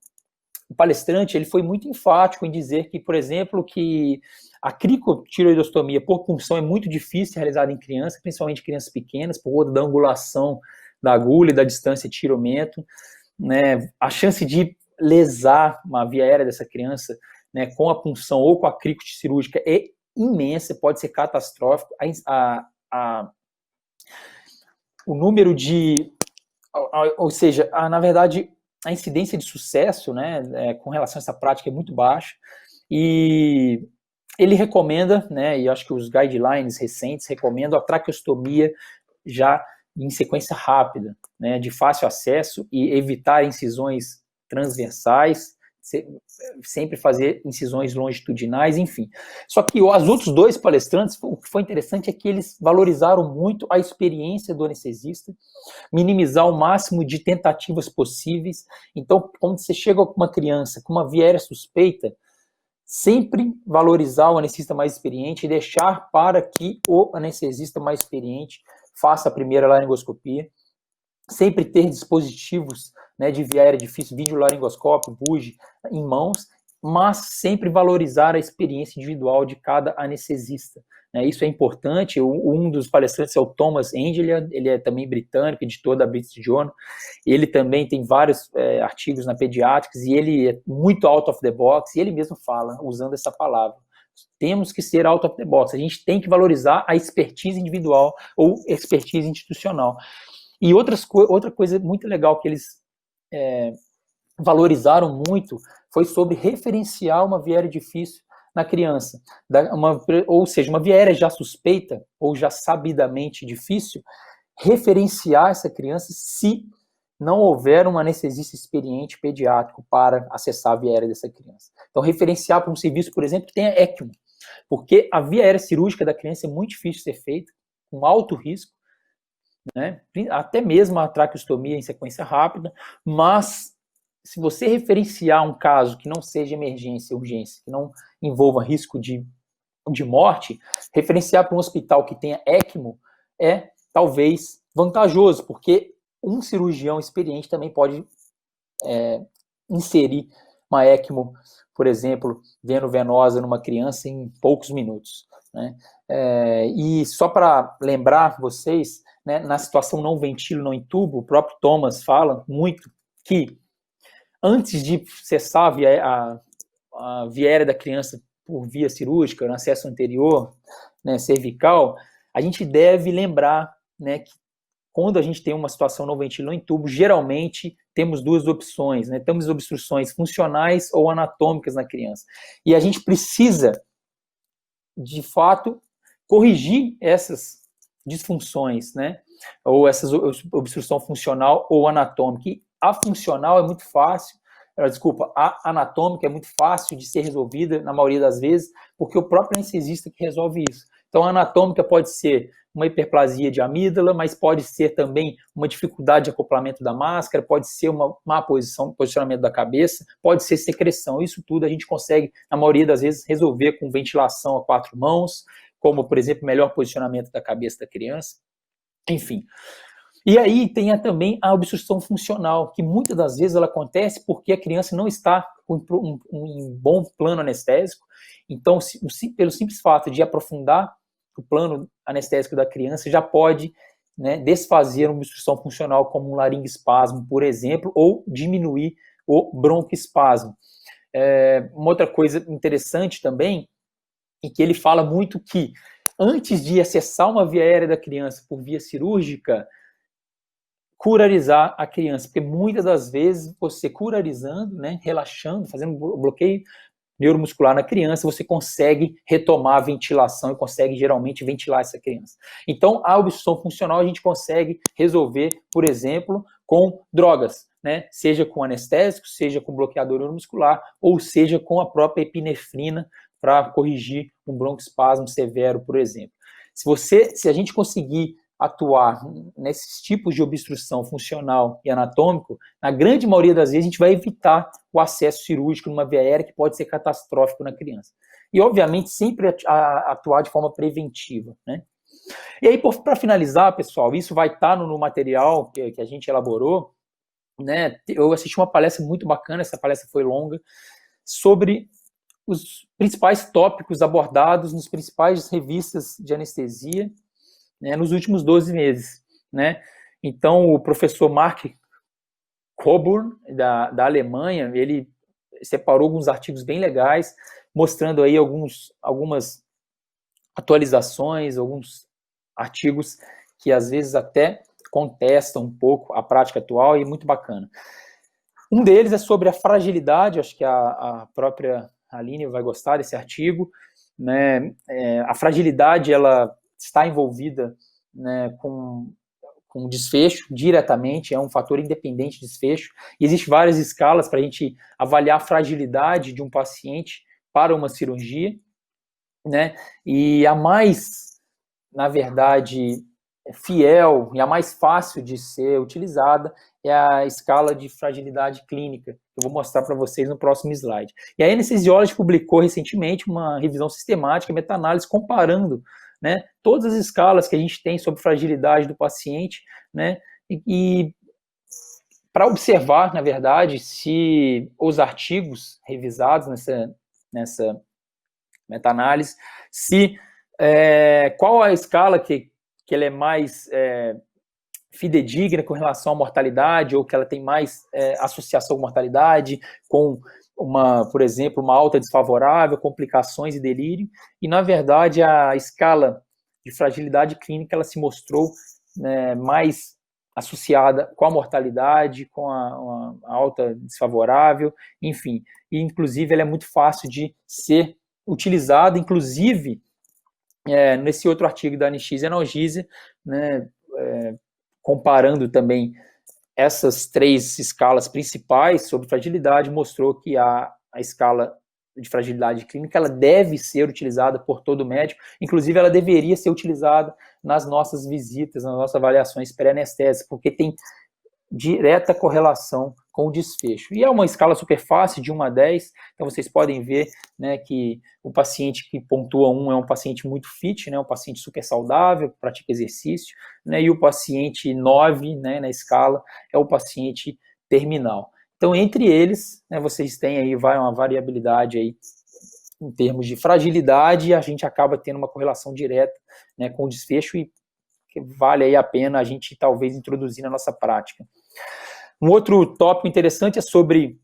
Speaker 3: palestrante ele foi muito enfático em dizer que, por exemplo, que a cricotireoidostomia por punção é muito difícil de realizar em crianças, principalmente crianças pequenas, por conta da angulação da agulha e da distância de tiramento, né? A chance de lesar uma via aérea dessa criança, né, com a punção ou com a cricote cirúrgica é imensa, pode ser catastrófico. O número ou seja, na verdade, a incidência de sucesso, né, com relação a essa prática é muito baixa, e ele recomenda, né, e acho que os guidelines recentes recomendam a traqueostomia já em sequência rápida, né, de fácil acesso, e evitar incisões transversais, sempre fazer incisões longitudinais, enfim. Só que os outros 2 palestrantes, o que foi interessante é que eles valorizaram muito a experiência do anestesista, minimizar o máximo de tentativas possíveis. Então, quando você chega com uma criança com uma via aérea suspeita, sempre valorizar o anestesista mais experiente e deixar para que o anestesista mais experiente faça a primeira laringoscopia. Sempre ter dispositivos, né, de via aérea difícil, videolaringoscópio, bugie, em mãos, mas sempre valorizar a experiência individual de cada anestesista, né? Isso é importante. Um dos palestrantes é o Thomas Anglia, ele é também britânico, editor da British Journal. Ele também tem vários artigos na Pediatrics, e ele é muito out of the box, e ele mesmo fala, usando essa palavra, temos que ser out of the box, a gente tem que valorizar a expertise individual ou expertise institucional. E outra coisa muito legal que eles valorizaram muito foi sobre referenciar uma viéria difícil na criança. Ou seja, uma viéria já suspeita ou já sabidamente difícil, referenciar essa criança se não houver um anestesista experiente pediátrico para acessar a via aérea dessa criança. Então, referenciar para um serviço, por exemplo, que tenha ECMO, porque a via aérea cirúrgica da criança é muito difícil de ser feita, com alto risco, né? Até mesmo a traqueostomia em sequência rápida, mas se você referenciar um caso que não seja emergência, urgência, que não envolva risco de morte, referenciar para um hospital que tenha ECMO é talvez vantajoso, porque um cirurgião experiente também pode inserir uma ECMO, por exemplo, veno-venosa numa criança em poucos minutos, né? E só para lembrar vocês, né, na situação não ventilo, não intubo, o próprio Thomas fala muito que antes de cessar a via aérea da criança por via cirúrgica, no acesso anterior, né, cervical, a gente deve lembrar, né, que quando a gente tem uma situação não ventilo, não intubo, geralmente temos duas opções, né? Temos obstruções funcionais ou anatômicas na criança. E a gente precisa, de fato, corrigir essas disfunções, né? Ou essa obstrução funcional ou anatômica. E a funcional é muito fácil, a anatômica é muito fácil de ser resolvida, na maioria das vezes, porque o próprio anestesista que resolve isso. Então, a anatômica pode ser uma hiperplasia de amígdala, mas pode ser também uma dificuldade de acoplamento da máscara, pode ser uma má posicionamento da cabeça, pode ser secreção. Isso tudo a gente consegue, na maioria das vezes, resolver com ventilação a 4 mãos, como, por exemplo, melhor posicionamento da cabeça da criança. Enfim. E aí tem também a obstrução funcional, que muitas das vezes ela acontece porque a criança não está com um bom plano anestésico. Então, pelo simples fato de aprofundar o plano anestésico da criança, já pode, né, desfazer uma obstrução funcional como um laringoespasmo, por exemplo, ou diminuir o broncoespasmo. Uma outra coisa interessante também, e que ele fala muito que antes de acessar uma via aérea da criança por via cirúrgica, curarizar a criança, porque muitas das vezes você curarizando, né, relaxando, fazendo bloqueio neuromuscular na criança, você consegue retomar a ventilação e consegue geralmente ventilar essa criança. Então, a obstrução funcional a gente consegue resolver, por exemplo, com drogas, né? Seja com anestésico, seja com bloqueador neuromuscular, ou seja com a própria epinefrina para corrigir um broncoespasmo severo, por exemplo. Se a gente conseguir atuar nesses tipos de obstrução funcional e anatômico, na grande maioria das vezes a gente vai evitar o acesso cirúrgico numa via aérea que pode ser catastrófico na criança. E, obviamente, sempre atuar de forma preventiva, né? E aí, para finalizar, pessoal, isso vai estar no material que a gente elaborou, né? Eu assisti uma palestra muito bacana, essa palestra foi longa, sobre os principais tópicos abordados nas principais revistas de anestesia, né, nos últimos 12 meses, né? Então, o professor Mark Coburn, da Alemanha, ele separou alguns artigos bem legais, mostrando aí algumas atualizações, alguns artigos que às vezes até contestam um pouco a prática atual, e muito bacana. Um deles é sobre a fragilidade, acho que a própria Aline vai gostar desse artigo, né? A fragilidade, ela está envolvida, né, com desfecho diretamente, é um fator independente de desfecho, e existem várias escalas para a gente avaliar a fragilidade de um paciente para uma cirurgia, né, e a mais, na verdade, fiel e a mais fácil de ser utilizada é a escala de fragilidade clínica, que eu vou mostrar para vocês no próximo slide. E a Anesthesiology publicou recentemente uma revisão sistemática, meta-análise, comparando, né, todas as escalas que a gente tem sobre fragilidade do paciente, né, e para observar, na verdade, se os artigos revisados nessa meta-análise, qual a escala que ela é mais fidedigna com relação à mortalidade, ou que ela tem mais associação com mortalidade, com por exemplo, uma alta desfavorável, complicações e delírio, e, na verdade, a escala de fragilidade clínica, ela se mostrou, né, mais associada com a mortalidade, com a alta desfavorável, enfim. E, inclusive, ela é muito fácil de ser utilizada, inclusive, nesse outro artigo da NX Analgésia, né, comparando também essas 3 escalas principais sobre fragilidade, mostrou que a escala de fragilidade clínica ela deve ser utilizada por todo médico, inclusive ela deveria ser utilizada nas nossas visitas, nas nossas avaliações pré-anestésicas, porque tem direta correlação com o desfecho. E é uma escala super fácil, de 1 a 10, então vocês podem ver, né, que o paciente que pontua 1 é um paciente muito fit, né, um paciente super saudável, pratica exercício, né, e o paciente 9, né, na escala, é o paciente terminal. Então, entre eles, né, vocês têm aí uma variabilidade aí em termos de fragilidade, e a gente acaba tendo uma correlação direta, né, com o desfecho, e que vale aí a pena a gente talvez introduzir na nossa prática. Um outro tópico interessante é sobre,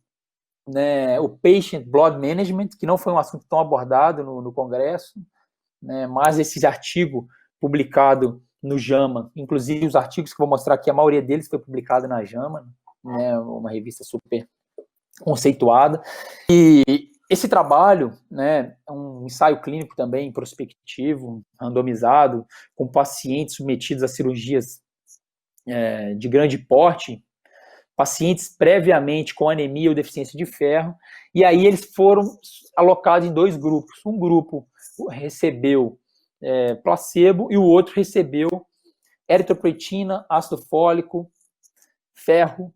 Speaker 3: né, o Patient Blood Management, que não foi um assunto tão abordado no congresso, né, mas esse artigo publicado no JAMA, inclusive os artigos que eu vou mostrar aqui, a maioria deles foi publicado na JAMA, né, uma revista super conceituada, e esse trabalho, né, é um ensaio clínico também prospectivo, randomizado, com pacientes submetidos a cirurgias de grande porte, pacientes previamente com anemia ou deficiência de ferro, e aí eles foram alocados em 2 grupos. Um grupo recebeu placebo e o outro recebeu eritropoetina, ácido fólico, ferro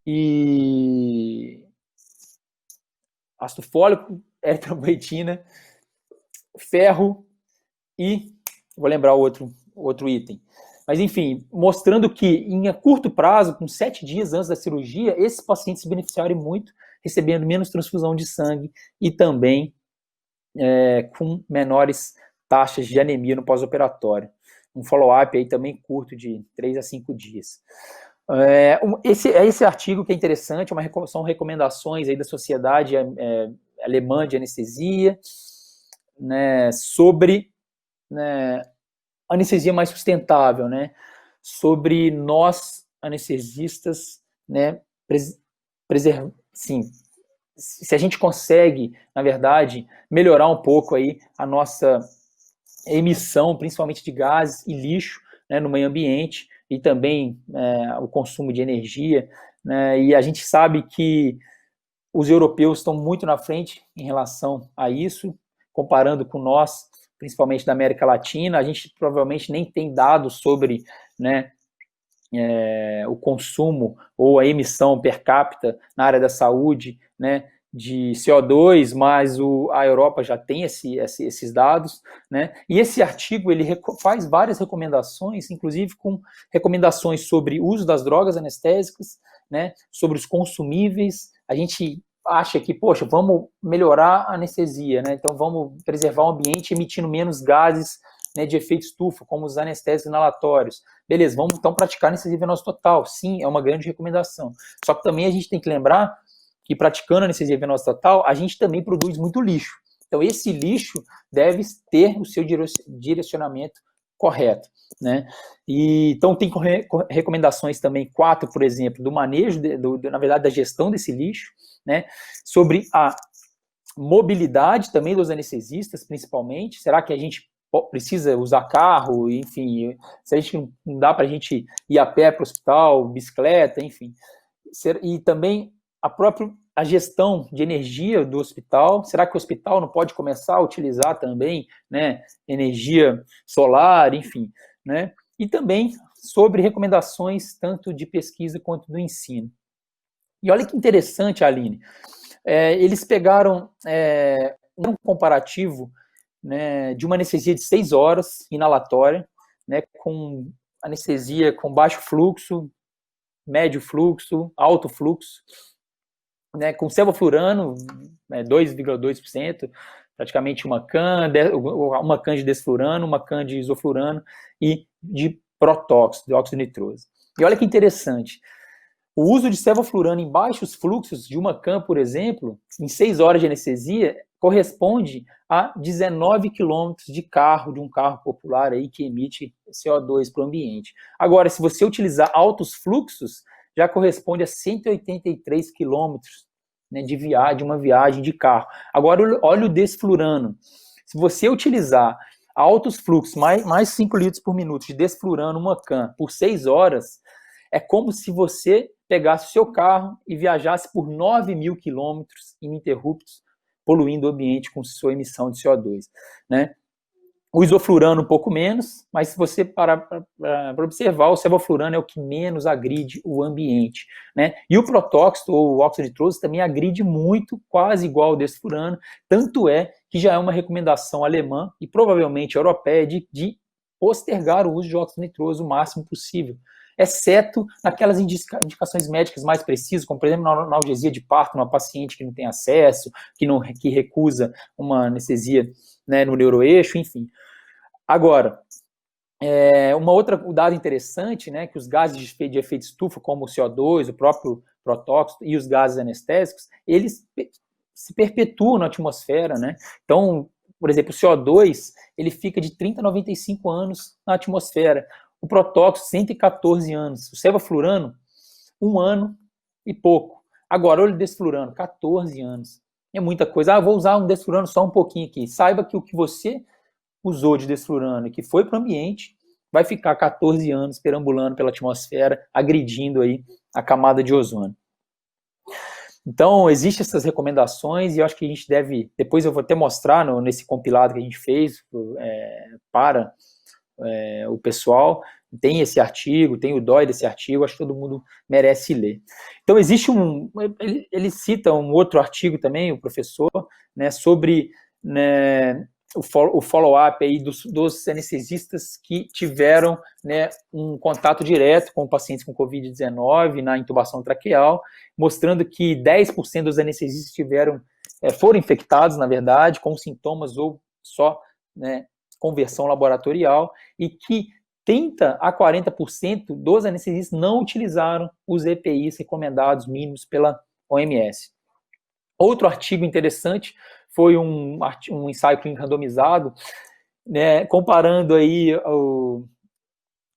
Speaker 3: e ácido fólico, eritropoetina, ferro e vou lembrar o outro item. Mas, enfim, mostrando que em curto prazo, com 7 dias antes da cirurgia, esses pacientes se beneficiaram muito, recebendo menos transfusão de sangue e também com menores taxas de anemia no pós-operatório. Um follow-up aí também curto, de 3 a 5 dias. Esse artigo que é interessante, são recomendações aí da Sociedade Alemã de Anestesia, né, sobre, né, anestesia mais sustentável, né, sobre nós, anestesistas, né, sim, se a gente consegue, na verdade, melhorar um pouco aí a nossa emissão, principalmente de gases e lixo, né, no meio ambiente, e também o consumo de energia, né, e a gente sabe que os europeus estão muito na frente em relação a isso, comparando com nós, principalmente da América Latina. A gente provavelmente nem tem dados sobre, né, o consumo ou a emissão per capita na área da saúde, né, de CO2, mas a Europa já tem esses dados, né? E esse artigo ele faz várias recomendações, inclusive com recomendações sobre o uso das drogas anestésicas, né, sobre os consumíveis. A gente acha que, poxa, vamos melhorar a anestesia, né? Então vamos preservar o ambiente emitindo menos gases, né, de efeito estufa, como os anestésicos inalatórios. Beleza, vamos então praticar anestesia venosa total. Sim, é uma grande recomendação. Só que também a gente tem que lembrar que praticando anestesia venosa total, a gente também produz muito lixo. Então esse lixo deve ter o seu direcionamento correto, né? E então tem recomendações também 4, por exemplo, do manejo, na verdade, da gestão desse lixo, né? Sobre a mobilidade também dos anestesistas, principalmente. Será que a gente precisa usar carro, enfim, se a gente não dá para a gente ir a pé para o hospital, bicicleta, enfim. E também a gestão de energia do hospital. Será que o hospital não pode começar a utilizar também, né, energia solar, enfim, né? E também sobre recomendações tanto de pesquisa quanto do ensino. E olha que interessante, Aline, eles pegaram um comparativo, né, de uma anestesia de 6 horas inalatória, né, com anestesia com baixo fluxo, médio fluxo, alto fluxo, né, com sevoflurano, 2,2%, praticamente uma can de desflurano, uma can de isoflurano e de protóxido, dióxido de nitroso. E olha que interessante, o uso de sevoflurano em baixos fluxos de uma can, por exemplo, em 6 horas de anestesia, corresponde a 19 quilômetros de um carro popular aí que emite CO2 para o ambiente. Agora, se você utilizar altos fluxos, já corresponde a 183 quilômetros, né, de uma viagem de carro. Agora, olha o desflurano. Se você utilizar altos fluxos, mais 5 litros por minuto de desflurano, uma can, por 6 horas, é como se você pegasse o seu carro e viajasse por 9.000 quilômetros ininterruptos, poluindo o ambiente com sua emissão de CO2, né? O isoflurano um pouco menos, mas se você parar para observar, o sevoflurano é o que menos agride o ambiente, né? E o protóxido, ou o óxido nitroso, também agride muito, quase igual ao desflurano, tanto é que já é uma recomendação alemã e provavelmente europeia de postergar o uso de óxido nitroso o máximo possível, exceto naquelas indicações médicas mais precisas, como, por exemplo, na analgesia de parto, numa paciente que não tem acesso, que recusa uma anestesia, né, no neuroeixo, enfim. Agora, um outro dado interessante, né, que os gases de efeito estufa, como o CO2, o próprio protóxido e os gases anestésicos, eles se perpetuam na atmosfera, né? Então, por exemplo, o CO2, ele fica de 30 a 95 anos na atmosfera. O protóxido, 114 anos. O sevoflurano, 1 ano e pouco. Agora, olha o desflurano, 14 anos. É muita coisa. Vou usar um desflurano só um pouquinho aqui. Saiba que o que você usou de desflurano e que foi para o ambiente vai ficar 14 anos perambulando pela atmosfera, agredindo aí a camada de ozônio. Então, existem essas recomendações e eu acho que a gente deve, depois eu vou até mostrar nesse compilado que a gente fez para o pessoal, tem esse artigo, tem o DOI desse artigo, acho que todo mundo merece ler. Então, existe ele cita um outro artigo também, o professor, né, sobre, né, o follow-up aí dos anestesistas que tiveram, né, um contato direto com pacientes com Covid-19 na intubação traqueal, mostrando que 10% dos anestesistas foram infectados, na verdade, com sintomas ou só, né, conversão laboratorial, e que 30% a 40% dos anestesistas não utilizaram os EPIs recomendados mínimos pela OMS. Outro artigo interessante foi um ensaio clínico randomizado, né, comparando aí o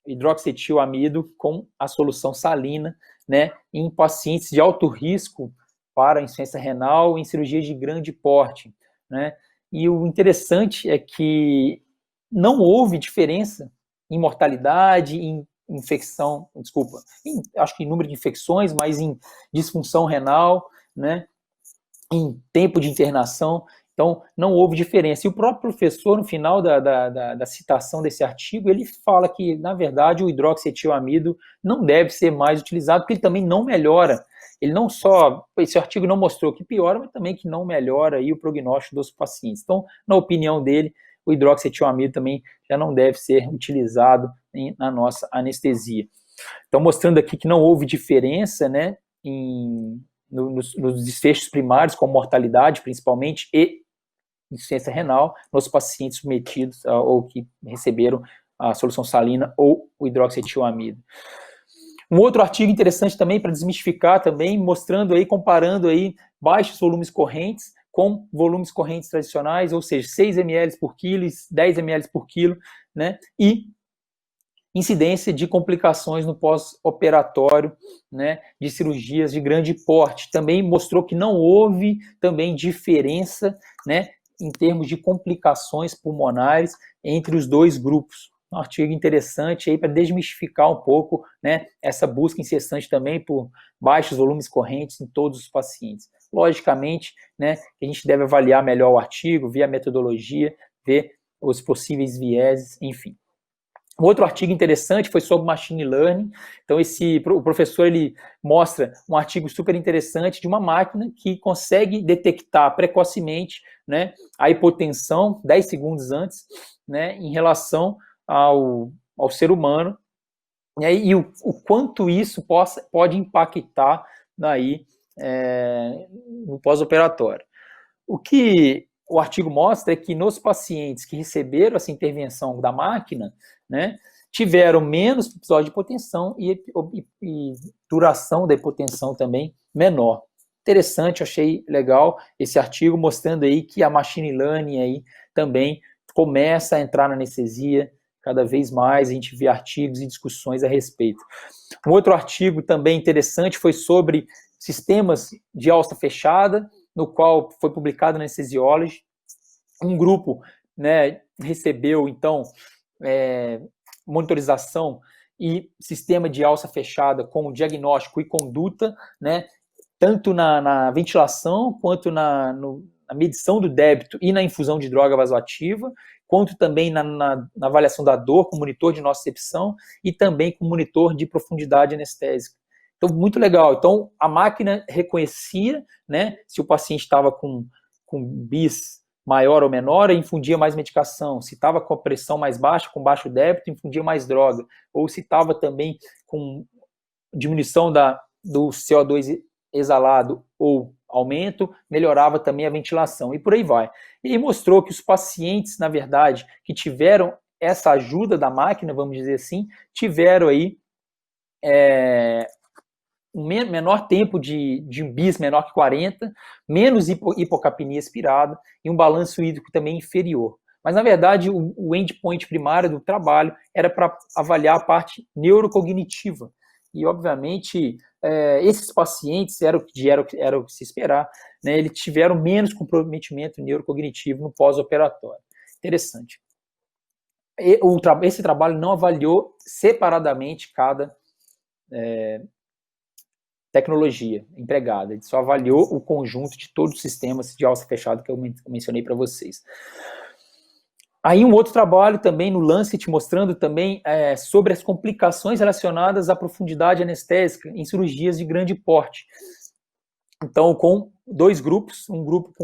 Speaker 3: hidroxetilamida com a solução salina, né, em pacientes de alto risco para insuficiência renal em cirurgias de grande porte, né? E o interessante é que não houve diferença em mortalidade, em infecção, acho que em número de infecções, mas em disfunção renal, né, em tempo de internação. Então, não houve diferença. E o próprio professor, no final da citação desse artigo, ele fala que, na verdade, o hidroxietilamida não deve ser mais utilizado, porque ele também não melhora. Ele não só, esse artigo não mostrou que piora, mas também que não melhora aí o prognóstico dos pacientes. Então, na opinião dele, o hidroxietilamida também já não deve ser utilizado na nossa anestesia. Então, mostrando aqui que não houve diferença, né, nos desfechos primários, com mortalidade, principalmente, e insuficiência renal, nos pacientes submetidos ou que receberam a solução salina ou o hidroxietilamida. Um outro artigo interessante também, para desmistificar também, mostrando aí, comparando aí baixos volumes correntes com volumes correntes tradicionais, ou seja, 6 ml por quilo e 10 ml por quilo, né, e incidência de complicações no pós-operatório, né, de cirurgias de grande porte. Também mostrou que não houve também diferença, né, em termos de complicações pulmonares entre os dois grupos. Um artigo interessante aí para desmistificar um pouco, né, essa busca incessante também por baixos volumes correntes em todos os pacientes. Logicamente, né, a gente deve avaliar melhor o artigo, ver a metodologia, ver os possíveis vieses, enfim. Um outro artigo interessante foi sobre machine learning. Então, o professor ele mostra um artigo super interessante de uma máquina que consegue detectar precocemente, né, a hipotensão 10 segundos antes, né, em relação ao ser humano, e o quanto isso pode impactar daí, no pós-operatório. O que o artigo mostra é que nos pacientes que receberam essa intervenção da máquina, né, tiveram menos episódio de hipotensão e duração da hipotensão também menor. interessante, achei legal esse artigo mostrando aí que a machine learning aí também começa a entrar na anestesia cada vez mais, a gente vê artigos e discussões a respeito. Um outro artigo também interessante foi sobre sistemas de alça fechada, no qual foi publicado na Anesthesiology. Um grupo, né, recebeu, então, monitorização e sistema de alça fechada com diagnóstico e conduta, né, tanto na ventilação quanto na medição do débito e na infusão de droga vasoativa, quanto também na avaliação da dor com monitor de nocicepção e também com monitor de profundidade anestésica. Então, muito legal. Então, a máquina reconhecia, né, se o paciente estava com BIS maior ou menor, infundia mais medicação. Se estava com a pressão mais baixa, com baixo débito, infundia mais droga. Ou se estava também com diminuição do CO2 exalado ou aumento, melhorava também a ventilação, e por aí vai. E mostrou que os pacientes, na verdade, que tiveram essa ajuda da máquina, vamos dizer assim, tiveram aí um menor tempo de BIS menor que 40, menos hipocapnia expirada e um balanço hídrico também inferior. Mas, na verdade, o endpoint primário do trabalho era para avaliar a parte neurocognitiva. E, obviamente, esses pacientes, era o que se esperar, né, eles tiveram menos comprometimento neurocognitivo no pós-operatório. Interessante. Esse trabalho não avaliou separadamente cada tecnologia empregada, ele só avaliou o conjunto de todos os sistemas de alça fechada que eu mencionei para vocês. Aí um outro trabalho também no Lancet, mostrando também sobre as complicações relacionadas à profundidade anestésica em cirurgias de grande porte. Então, com dois grupos, um grupo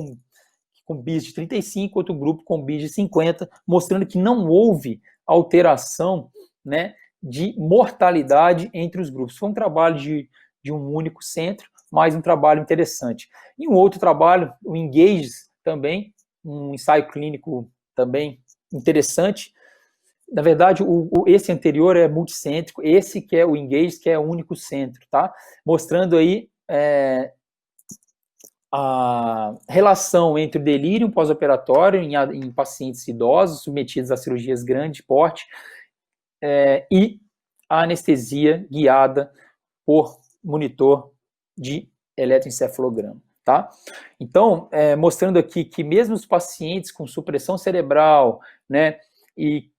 Speaker 3: com BIS de 35, outro grupo com BIS de 50, mostrando que não houve alteração, né, de mortalidade entre os grupos. Foi um trabalho de um único centro, mas um trabalho interessante. E um outro trabalho, o Engages também, um ensaio clínico também interessante. Na verdade, esse anterior é multicêntrico, esse que é o Engages, que é o único centro, tá? Mostrando aí a relação entre o delírio pós-operatório em pacientes idosos submetidos a cirurgias grande porte e a anestesia guiada por monitor de eletroencefalograma, tá? Então, mostrando aqui que mesmo os pacientes com supressão cerebral, né, e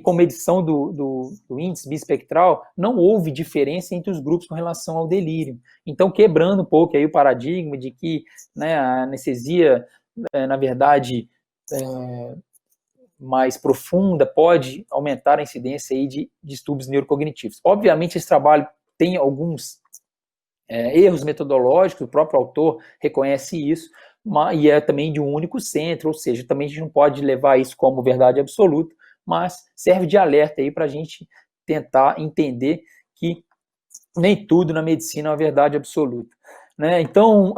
Speaker 3: com medição do índice bispectral, não houve diferença entre os grupos com relação ao delírio. Então, quebrando um pouco aí o paradigma de que, né, a anestesia, na verdade, mais profunda pode aumentar a incidência aí de distúrbios neurocognitivos. Obviamente, esse trabalho tem alguns erros metodológicos, o próprio autor reconhece isso, e é também de um único centro, ou seja, também a gente não pode levar isso como verdade absoluta, mas serve de alerta aí para a gente tentar entender que nem tudo na medicina é uma verdade absoluta. Né? Então,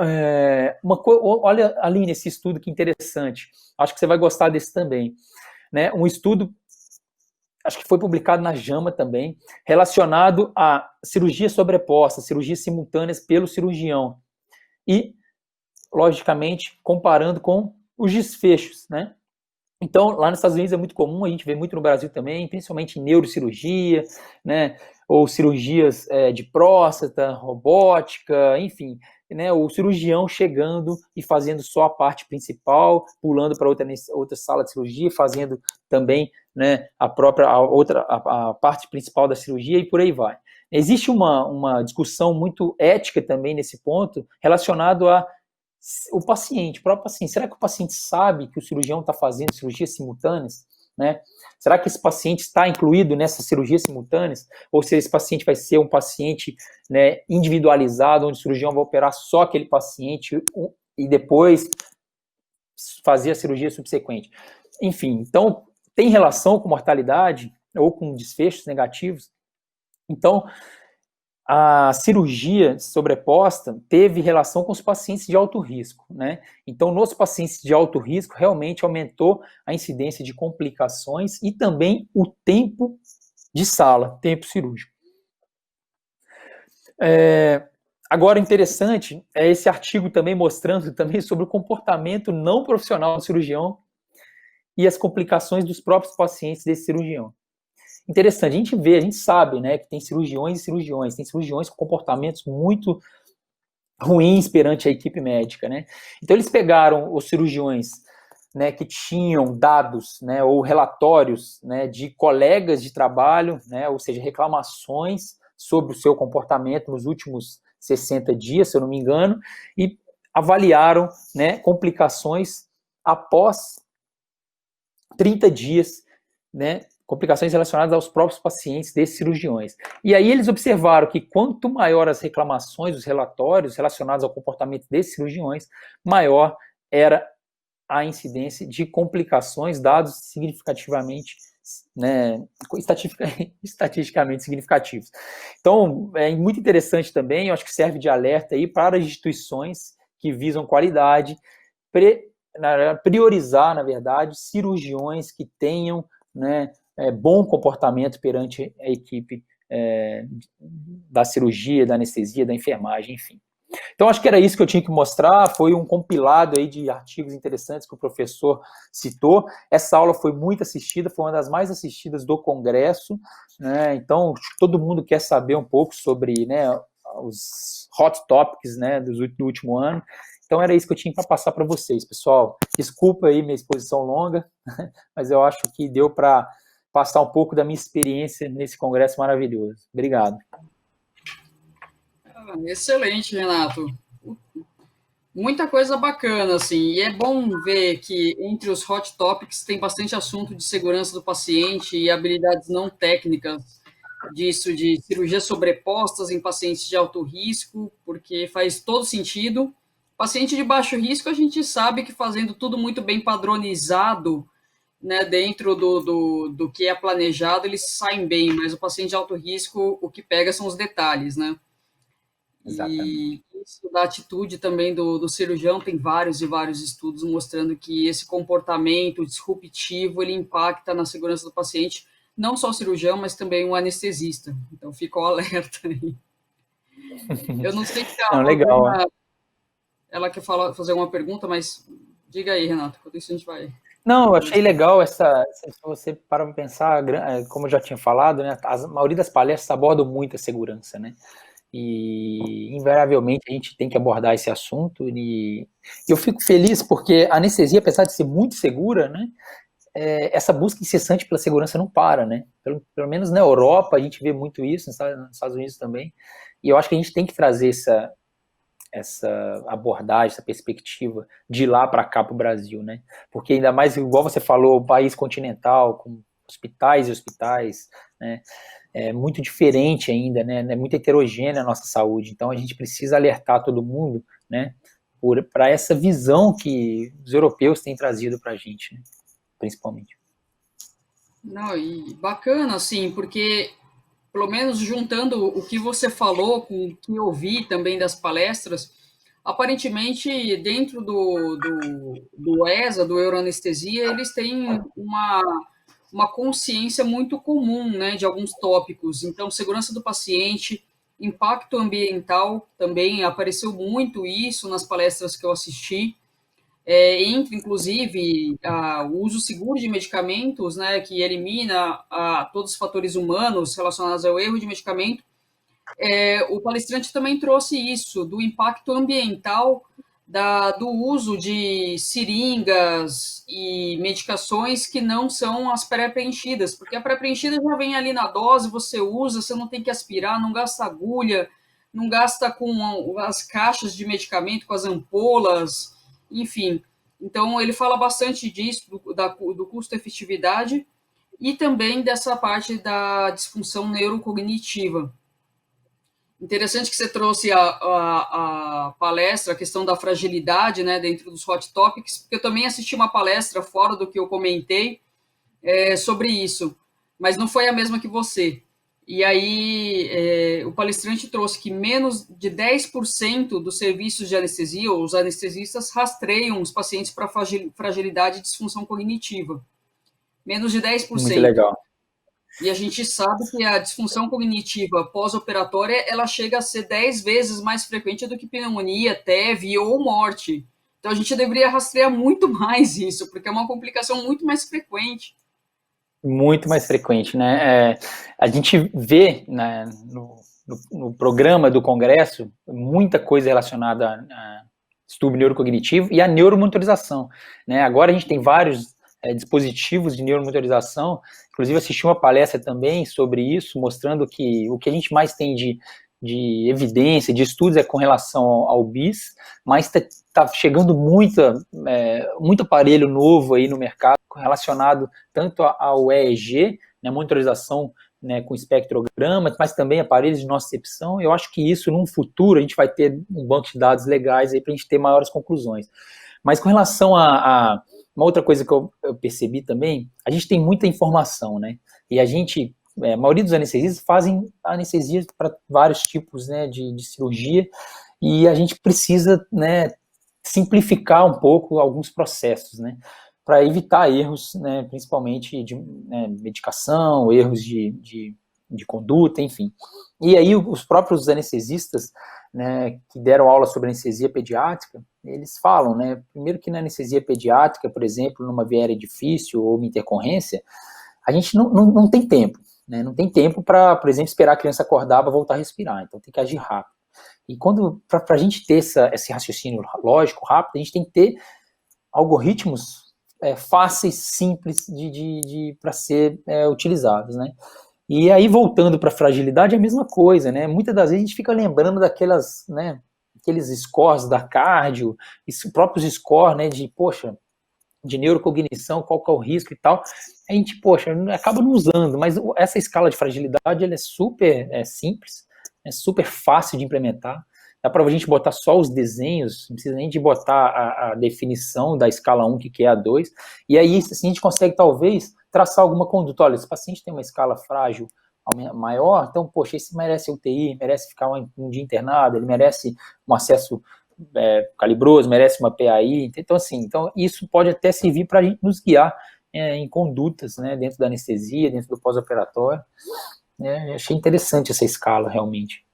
Speaker 3: olha ali nesse estudo que interessante, acho que você vai gostar desse também. Né? Um estudo, acho que foi publicado na JAMA também, relacionado a cirurgias sobrepostas, cirurgias simultâneas pelo cirurgião. E, logicamente, comparando com os desfechos, né? Então, lá nos Estados Unidos é muito comum, a gente vê muito no Brasil também, principalmente em neurocirurgia, né? Ou cirurgias de próstata, robótica, enfim, né? O cirurgião chegando e fazendo só a parte principal, pulando para outra sala de cirurgia, fazendo também, né, a parte principal da cirurgia e por aí vai. Existe uma discussão muito ética também nesse ponto, relacionado a o paciente, o próprio paciente. Será que o paciente sabe que o cirurgião está fazendo cirurgias simultâneas? Né? Será que esse paciente está incluído nessas cirurgias simultâneas? Ou se esse paciente vai ser um paciente, né, individualizado, onde o cirurgião vai operar só aquele paciente e depois fazer a cirurgia subsequente? Enfim, então, tem relação com mortalidade ou com desfechos negativos? Então, a cirurgia sobreposta teve relação com os pacientes de alto risco, né? Então, nos pacientes de alto risco, realmente aumentou a incidência de complicações e também o tempo de sala, tempo cirúrgico. Agora, interessante é esse artigo também mostrando também sobre o comportamento não profissional do cirurgião e as complicações dos próprios pacientes desse cirurgião. Interessante, a gente sabe, né, que tem cirurgiões e cirurgiões, tem cirurgiões com comportamentos muito ruins perante a equipe médica, né? Então eles pegaram os cirurgiões, né, que tinham dados, né, ou relatórios, né, de colegas de trabalho, né, ou seja, reclamações sobre o seu comportamento nos últimos 60 dias, se eu não me engano, e avaliaram, né, complicações após 30 dias, né, complicações relacionadas aos próprios pacientes desses cirurgiões. E aí eles observaram que quanto maior as reclamações, os relatórios relacionados ao comportamento desses cirurgiões, maior era a incidência de complicações, dados significativamente, né, estatisticamente significativos. Então, é muito interessante também, eu acho que serve de alerta aí para as instituições que visam qualidade, priorizar, na verdade, cirurgiões que tenham, né, bom comportamento perante a equipe da cirurgia, da anestesia, da enfermagem, enfim. Então, acho que era isso que eu tinha que mostrar, foi um compilado aí de artigos interessantes que o professor citou. Essa aula foi muito assistida, foi uma das mais assistidas do Congresso, né? Então, todo mundo quer saber um pouco sobre, né, os hot topics, né, do último ano. Então, era isso que eu tinha para passar para vocês, pessoal. Desculpa aí minha exposição longa, mas eu acho que deu para passar um pouco da minha experiência nesse congresso maravilhoso. Obrigado.
Speaker 2: Excelente, Renato. Muita coisa bacana, assim, e é bom ver que entre os hot topics tem bastante assunto de segurança do paciente e habilidades não técnicas disso, de cirurgias sobrepostas em pacientes de alto risco, porque faz todo sentido. Paciente de baixo risco, a gente sabe que fazendo tudo muito bem padronizado, né, dentro do que é planejado, eles saem bem, mas o paciente de alto risco, o que pega são os detalhes, né?
Speaker 3: Exatamente.
Speaker 2: E isso da atitude também do cirurgião, tem vários e vários estudos mostrando que esse comportamento disruptivo, ele impacta na segurança do paciente, não só o cirurgião, mas também o anestesista. Então, fica o alerta aí. Eu não sei se
Speaker 3: Não, legal.
Speaker 2: ela quer fazer uma pergunta, mas diga aí, Renato, enquanto isso a gente vai...
Speaker 3: Não, eu achei legal se você parar para pensar, como eu já tinha falado, né, a maioria das palestras abordam muito a segurança, né? E invariavelmente a gente tem que abordar esse assunto e eu fico feliz porque a anestesia, apesar de ser muito segura, né, essa busca incessante pela segurança não para, né? Pelo menos na Europa a gente vê muito isso, nos Estados Unidos também, e eu acho que a gente tem que trazer essa abordagem, essa perspectiva de lá para cá para o Brasil, né? Porque ainda mais, igual você falou, o país continental, com hospitais e hospitais, né? É muito diferente ainda, né? É muito heterogênea a nossa saúde. Então a gente precisa alertar todo mundo, né? Para essa visão que os europeus têm trazido para a gente, né? Principalmente.
Speaker 2: Não, e bacana, assim, porque pelo menos juntando o que você falou com o que eu vi também das palestras, aparentemente dentro do ESA, do Euroanestesia, eles têm uma consciência muito comum, né, de alguns tópicos. Então, segurança do paciente, impacto ambiental, também apareceu muito isso nas palestras que eu assisti. Entre, inclusive, o uso seguro de medicamentos, né, que elimina todos os fatores humanos relacionados ao erro de medicamento. O palestrante também trouxe isso, do impacto ambiental do uso de seringas e medicações que não são as pré-preenchidas, porque a pré-preenchida já vem ali na dose, você usa, você não tem que aspirar, não gasta agulha, não gasta com as caixas de medicamento, com as ampolas, enfim. Então, ele fala bastante disso, do custo-efetividade e também dessa parte da disfunção neurocognitiva. Interessante que você trouxe a palestra, a questão da fragilidade, né, dentro dos hot topics, porque eu também assisti uma palestra fora do que eu comentei sobre isso, mas não foi a mesma que você. E aí o palestrante trouxe que menos de 10% dos serviços de anestesia, ou os anestesistas, rastreiam os pacientes para fragilidade e disfunção cognitiva. Menos de 10%.
Speaker 3: Muito legal.
Speaker 2: E a gente sabe que a disfunção cognitiva pós-operatória, ela chega a ser 10 vezes mais frequente do que pneumonia, TEV ou morte. Então a gente deveria rastrear muito mais isso, porque é uma complicação muito mais frequente.
Speaker 3: Muito mais frequente, né? A gente vê, né, no programa do Congresso muita coisa relacionada a distúrbio neurocognitivo e a neuromonitorização, né? Agora a gente tem vários dispositivos de neuromonitorização, inclusive assisti uma palestra também sobre isso, mostrando que o que a gente mais tem de evidência, de estudos é com relação ao BIS, mas está chegando muito aparelho novo aí no mercado relacionado tanto ao EEG, né, monitorização, né, com espectrograma, mas também aparelhos de nocicepção. Eu acho que isso, num futuro, a gente vai ter um banco de dados legais aí para a gente ter maiores conclusões. Mas com relação a uma outra coisa que eu percebi também, a gente tem muita informação, né? E a maioria dos anestesistas fazem anestesia para vários tipos, né, de cirurgia, e a gente precisa, né, simplificar um pouco alguns processos, né, para evitar erros, né, principalmente de medicação, erros de conduta, enfim. E aí os próprios anestesistas, né, que deram aula sobre anestesia pediátrica, eles falam, né, primeiro que na anestesia pediátrica, por exemplo, numa viéria difícil ou uma intercorrência, a gente não tem tempo, né, não tem tempo para, por exemplo, esperar a criança acordar para voltar a respirar, então tem que agir rápido. E para a gente ter esse raciocínio lógico, rápido, a gente tem que ter algoritmos fáceis, simples para ser utilizados, né? E aí, voltando para a fragilidade, é a mesma coisa, né? Muitas das vezes a gente fica lembrando daquelas, né, aqueles scores da cardio, os próprios scores, né, de neurocognição, qual que é o risco e tal. A gente, acaba não usando, mas essa escala de fragilidade, ela é super simples, é super fácil de implementar. Dá para a gente botar só os desenhos, não precisa nem de botar a definição da escala 1, que é a 2, e aí assim, a gente consegue, talvez, traçar alguma conduta. Olha, esse paciente tem uma escala frágil maior, então, esse merece UTI, merece ficar um dia internado, ele merece um acesso calibroso, merece uma PAI, então, assim, isso pode até servir para a gente nos guiar em condutas, né, dentro da anestesia, dentro do pós-operatório. Achei interessante essa escala, realmente.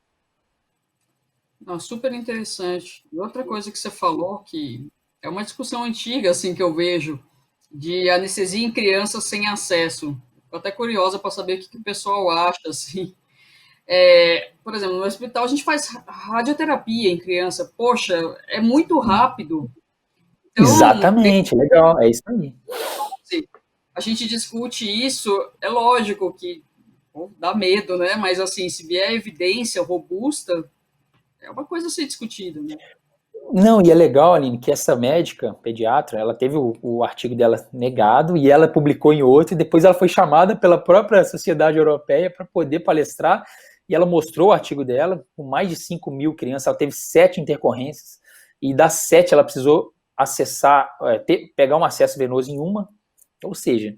Speaker 2: Não, super interessante. E outra coisa que você falou, que é uma discussão antiga, assim, que eu vejo, de anestesia em crianças sem acesso. Estou até curiosa para saber o que o pessoal acha, assim. Por exemplo, no hospital a gente faz radioterapia em criança. Poxa, é muito rápido. Então,
Speaker 3: exatamente, legal, é isso aí.
Speaker 2: A gente discute isso, é lógico que dá medo, né? Mas, assim, se vier evidência robusta, é uma coisa a ser discutida, né?
Speaker 3: Não, e é legal, Aline, que essa médica pediatra, ela teve o artigo dela negado e ela publicou em outro, e depois ela foi chamada pela própria Sociedade Europeia para poder palestrar, e ela mostrou o artigo dela, com mais de 5.000 crianças, ela teve 7 intercorrências, e das 7 ela precisou pegar um acesso venoso em uma, ou seja,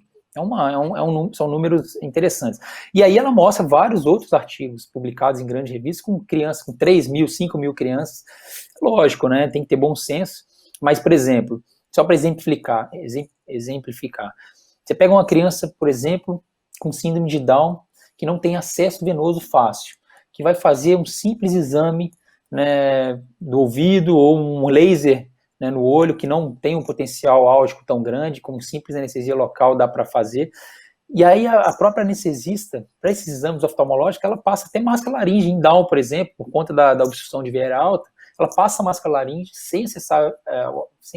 Speaker 3: são números interessantes. E aí ela mostra vários outros artigos publicados em grandes revistas com crianças, com 3.000, 5.000 crianças. Lógico, né? Tem que ter bom senso. Mas, por exemplo, só para exemplificar, você pega uma criança, por exemplo, com síndrome de Down, que não tem acesso venoso fácil, que vai fazer um simples exame, né, do ouvido ou um laser, né, no olho, que não tem um potencial álgico tão grande, com simples anestesia local dá para fazer. E aí a própria anestesista, para esses exames oftalmológicos, ela passa até máscara laríngea em Down, por exemplo, por conta da obstrução de viária alta, ela passa a máscara laríngea sem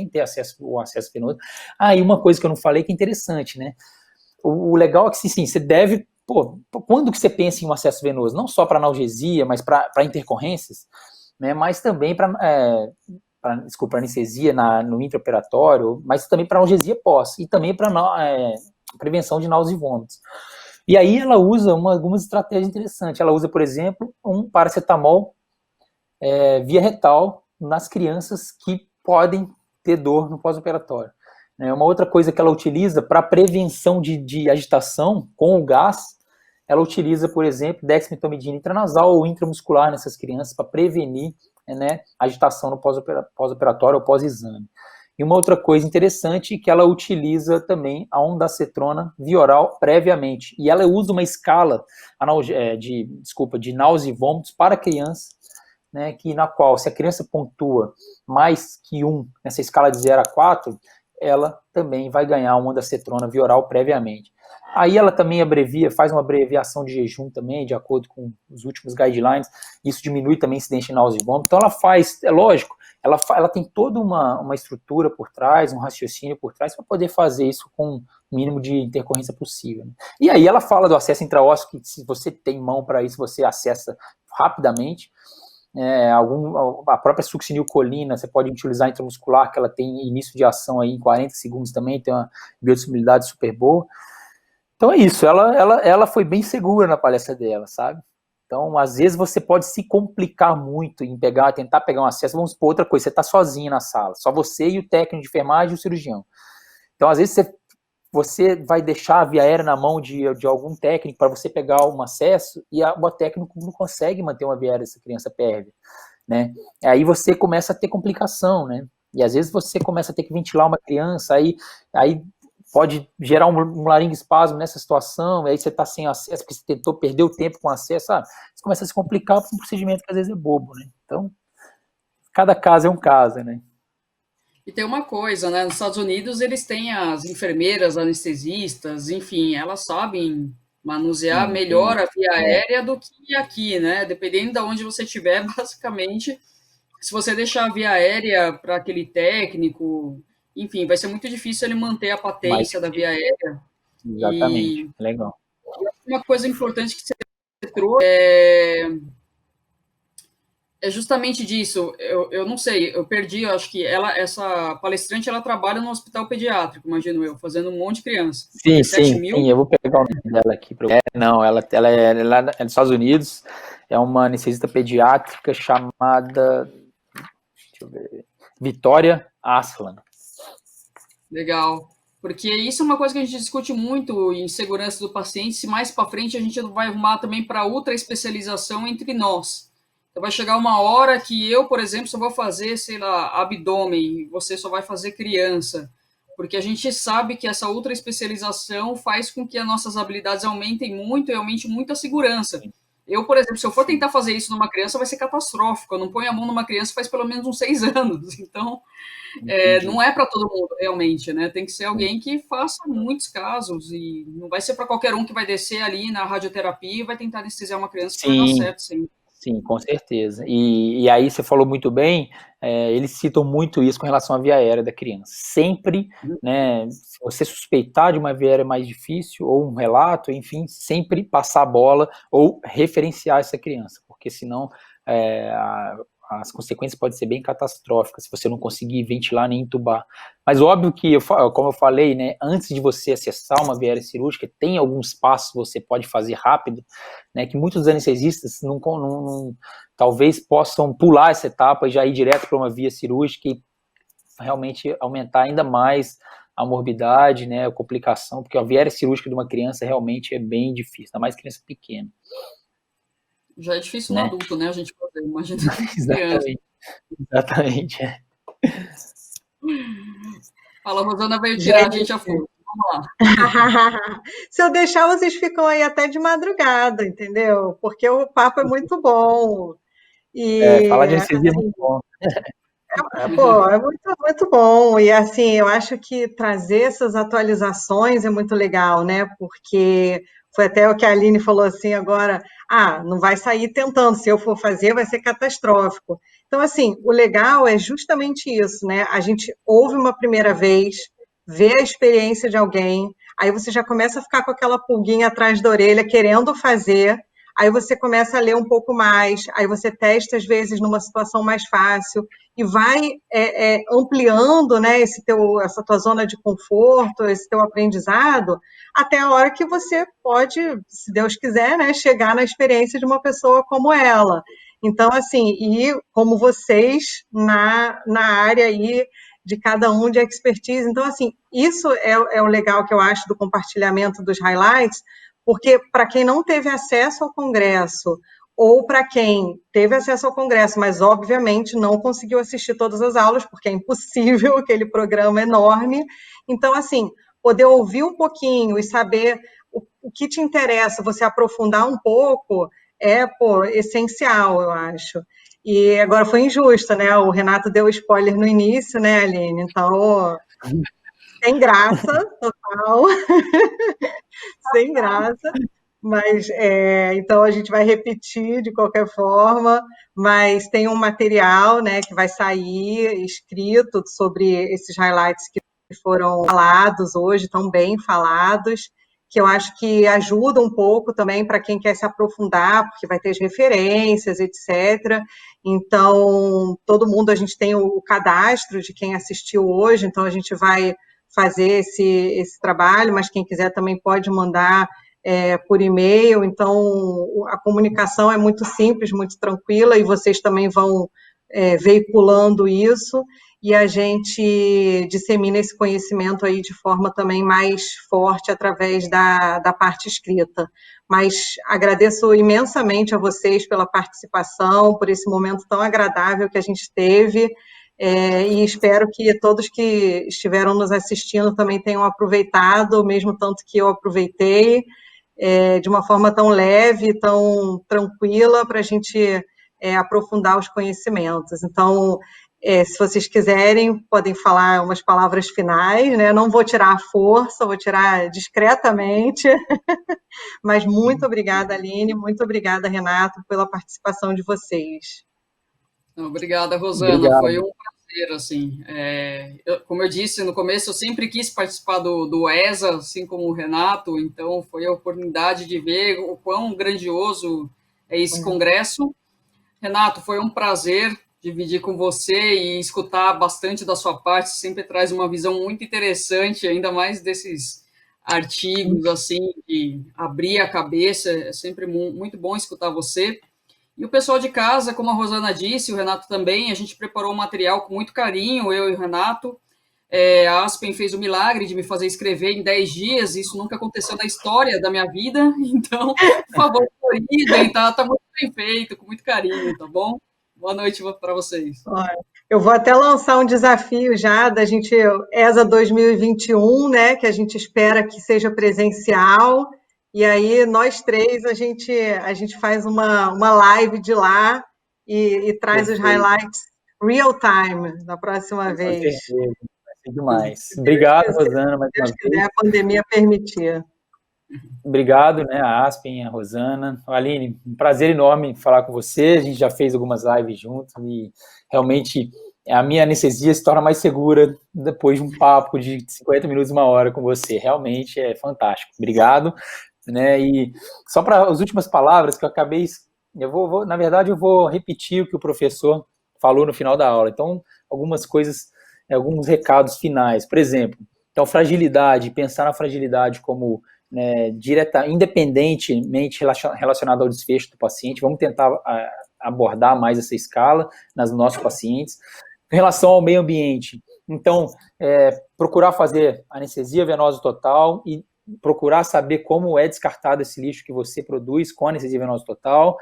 Speaker 3: ter o acesso venoso. E uma coisa que eu não falei que é interessante, né? O legal é que, sim, você deve... quando que você pensa em um acesso venoso? Não só para analgesia, mas para intercorrências, né? Mas também para anestesia no intraoperatório, mas também para analgesia pós, e também para prevenção de náuseas e vômitos. E aí ela usa algumas estratégias interessantes. Ela usa, por exemplo, um paracetamol via retal nas crianças que podem ter dor no pós-operatório. Uma outra coisa que ela utiliza para prevenção de agitação com o gás, ela utiliza, por exemplo, dexmedetomidina intranasal ou intramuscular nessas crianças para prevenir, né, agitação no pós-operatório ou pós-exame. E uma outra coisa interessante é que ela utiliza também a ondansetrona via oral previamente. E ela usa uma escala de náusea e vômitos para criança, né, na qual, se a criança pontua mais que 1 nessa escala de 0 a 4, ela também vai ganhar uma ondansetrona via oral previamente. Aí ela também faz uma abreviação de jejum também, de acordo com os últimos guidelines, isso diminui também a incidência de náusea e vômito. Então ela faz, é lógico, ela tem toda uma estrutura por trás, um raciocínio por trás, para poder fazer isso com o mínimo de intercorrência possível, né? E aí ela fala do acesso intraósseo, que se você tem mão para isso, você acessa rapidamente. A própria succinilcolina, você pode utilizar intramuscular, que ela tem início de ação aí em 40 segundos também, tem uma biodisponibilidade super boa. Então é isso, ela foi bem segura na palestra dela, sabe? Então, às vezes você pode se complicar muito em tentar pegar um acesso. Vamos supor outra coisa, você está sozinho na sala, só você e o técnico de enfermagem e o cirurgião. Então, às vezes você vai deixar a via aérea na mão de algum técnico para você pegar um acesso e o técnico não consegue manter uma via aérea dessa criança pérvia, né? Aí você começa a ter complicação, né? E às vezes você começa a ter que ventilar uma criança, aí pode gerar um laringoespasmo nessa situação, aí você está sem acesso, porque você perdeu tempo com acesso, sabe? Você começa a se complicar com um procedimento que às vezes é bobo, né? Então, cada caso é um caso, né?
Speaker 2: E tem uma coisa, né? Nos Estados Unidos, eles têm as enfermeiras, anestesistas, enfim, elas sabem manusear melhor a via aérea do que aqui, né? Dependendo de onde você estiver, basicamente, se você deixar a via aérea para aquele técnico, enfim, vai ser muito difícil ele manter a patência da via aérea.
Speaker 3: Exatamente, legal.
Speaker 2: Uma coisa importante que você trouxe é justamente disso. Eu não sei, eu perdi, eu acho que essa palestrante, ela trabalha no hospital pediátrico, imagino eu, fazendo um monte de criança.
Speaker 3: Sim, eu vou pegar o nome dela aqui. Ela é lá nos Estados Unidos, é uma anestesista pediátrica chamada, deixa eu ver, Vitória Aslan.
Speaker 2: Legal. Porque isso é uma coisa que a gente discute muito em segurança do paciente, se mais para frente a gente vai arrumar também para ultra especialização entre nós. Então vai chegar uma hora que eu, por exemplo, só vou fazer, sei lá, abdômen, você só vai fazer criança. Porque a gente sabe que essa ultra especialização faz com que as nossas habilidades aumentem muito e aumente muito a segurança. Eu, por exemplo, se eu for tentar fazer isso numa criança, vai ser catastrófico. Eu não ponho a mão numa criança faz pelo menos uns 6 anos. Então, não é para todo mundo, realmente, né? Tem que ser alguém que faça muitos casos e não vai ser para qualquer um que vai descer ali na radioterapia e vai tentar anestesiar uma criança que vai dar certo, sim.
Speaker 3: Sim, com certeza. E aí você falou muito bem, eles citam muito isso com relação à via aérea da criança. Sempre, né, se você suspeitar de uma via aérea mais difícil, ou um relato, enfim, sempre passar a bola ou referenciar essa criança, porque senão as consequências podem ser bem catastróficas se você não conseguir ventilar nem entubar. Mas óbvio que, como eu falei, né, antes de você acessar uma via aérea cirúrgica, tem alguns passos que você pode fazer rápido, né, que muitos anestesistas talvez possam pular essa etapa e já ir direto para uma via cirúrgica e realmente aumentar ainda mais a morbidade, né, a complicação, porque a via aérea cirúrgica de uma criança realmente é bem difícil, ainda mais criança pequena.
Speaker 2: Já é difícil no adulto, né, a gente fazer, imagina.
Speaker 3: Exatamente.
Speaker 2: Fala, a Rosana veio tirar a gente a fogo. Vamos
Speaker 1: lá. Se eu deixar, vocês ficam aí até de madrugada, entendeu? Porque o papo é muito bom.
Speaker 3: Falar de anestesia é muito bom.
Speaker 1: É muito, muito bom. E assim, eu acho que trazer essas atualizações é muito legal, né? Porque foi até o que a Aline falou assim agora, não vai sair tentando, se eu for fazer vai ser catastrófico. Então, assim, o legal é justamente isso, né? A gente ouve uma primeira vez, vê a experiência de alguém, aí você já começa a ficar com aquela pulguinha atrás da orelha, querendo fazer, aí você começa a ler um pouco mais, aí você testa, às vezes, numa situação mais fácil, e vai ampliando, né, essa tua zona de conforto, esse teu aprendizado, até a hora que você pode, se Deus quiser, né, chegar na experiência de uma pessoa como ela. Então, assim, e como vocês na área aí de cada um de expertise. Então, assim, isso é o legal que eu acho do compartilhamento dos highlights, porque para quem não teve acesso ao congresso ou para quem teve acesso ao congresso, mas obviamente não conseguiu assistir todas as aulas, porque é impossível, aquele programa enorme. Então, assim, poder ouvir um pouquinho e saber o que te interessa, você aprofundar um pouco, essencial, eu acho. E agora foi injusto, né? O Renato deu spoiler no início, né, Aline? Então, sem graça, total, sem graça. Mas, então, a gente vai repetir de qualquer forma, mas tem um material, né, que vai sair escrito sobre esses highlights que foram falados hoje, tão bem falados, que eu acho que ajuda um pouco também para quem quer se aprofundar, porque vai ter as referências, etc. Então, todo mundo, a gente tem o cadastro de quem assistiu hoje, então a gente vai fazer esse trabalho, mas quem quiser também pode mandar por e-mail, então a comunicação é muito simples, muito tranquila, e vocês também vão veiculando isso, e a gente dissemina esse conhecimento aí de forma também mais forte através da parte escrita. Mas agradeço imensamente a vocês pela participação, por esse momento tão agradável que a gente teve, e espero que todos que estiveram nos assistindo também tenham aproveitado, o mesmo tanto que eu aproveitei, de uma forma tão leve, tão tranquila, para a gente aprofundar os conhecimentos. Então, se vocês quiserem, podem falar umas palavras finais, né? Não vou tirar a força, vou tirar discretamente, mas muito obrigada, Aline, muito obrigada, Renato, pela participação de vocês.
Speaker 2: Obrigada, Rosana.
Speaker 3: Obrigado.
Speaker 2: Foi um prazer, assim. Como eu disse no começo, eu sempre quis participar do ESA, assim como o Renato, então foi a oportunidade de ver o quão grandioso é esse congresso. Renato, foi um prazer dividir com você e escutar bastante da sua parte, sempre traz uma visão muito interessante, ainda mais desses artigos, assim, de abrir a cabeça, é sempre muito bom escutar você. E o pessoal de casa, como a Rosana disse, o Renato também, a gente preparou o material com muito carinho, eu e o Renato. A Aspen fez o milagre de me fazer escrever em 10 dias, isso nunca aconteceu na história da minha vida, então, por favor, corrigem, tá muito bem feito, com muito carinho, tá bom? Boa noite para vocês.
Speaker 1: Eu vou até lançar um desafio já da gente, ESA 2021, né, que a gente espera que seja presencial, e aí nós três a gente faz uma live de lá e traz os highlights real time da próxima vez.
Speaker 3: Vai ser demais. Obrigado, Rosana, mais uma vez.
Speaker 1: Se a pandemia permitir.
Speaker 3: Obrigado, né, a Aspen, a Rosana. Aline, um prazer enorme falar com você. A gente já fez algumas lives juntos e realmente a minha anestesia se torna mais segura depois de um papo de 50 minutos, uma hora com você. Realmente é fantástico. Obrigado. Né, e só para as últimas palavras que eu acabei, na verdade, eu vou repetir o que o professor falou no final da aula. Então, algumas coisas, alguns recados finais. Por exemplo, então, fragilidade, pensar na fragilidade como independentemente relacionado ao desfecho do paciente, vamos tentar abordar mais essa escala nos nossos pacientes. Em relação ao meio ambiente, então, procurar fazer anestesia venosa total e procurar saber como é descartado esse lixo que você produz com anestesia venosa total,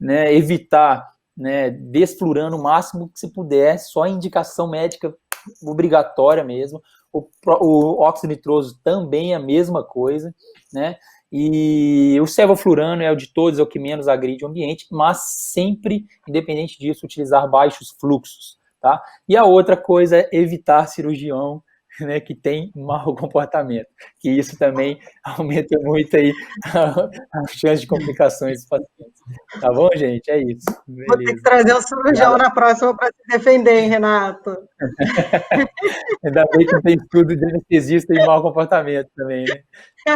Speaker 3: né, evitar, né, desflurando o máximo que se puder, só indicação médica obrigatória mesmo. O óxido nitroso também é a mesma coisa, né? E o sevoflurano é o de todos, é o que menos agride o ambiente, mas sempre, independente disso, utilizar baixos fluxos, tá? E a outra coisa é evitar cirurgião, né, que tem mau comportamento, que isso também aumenta muito aí a chance de complicações dos pacientes. Tá bom, gente? É isso. Beleza.
Speaker 1: Vou ter que trazer um cirurgião na próxima para se defender, hein, Renato?
Speaker 3: Ainda bem que tem estudo de anestesista e mau comportamento também, né?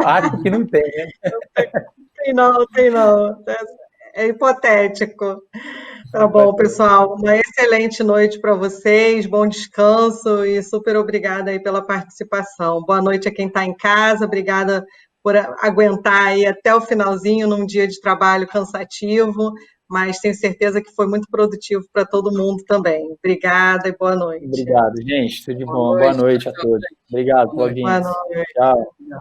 Speaker 3: Acho que não tem, né?
Speaker 1: Tem não. É hipotético. Tá bom, pessoal. Uma excelente noite para vocês, bom descanso e super obrigada aí pela participação. Boa noite a quem está em casa, obrigada por aguentar aí até o finalzinho num dia de trabalho cansativo, mas tenho certeza que foi muito produtivo para todo mundo também. Obrigada e boa noite.
Speaker 3: Obrigado, gente. Tudo de bom. Boa noite a todos. Obrigado, Claudinho.
Speaker 1: Boa noite.
Speaker 3: Tchau.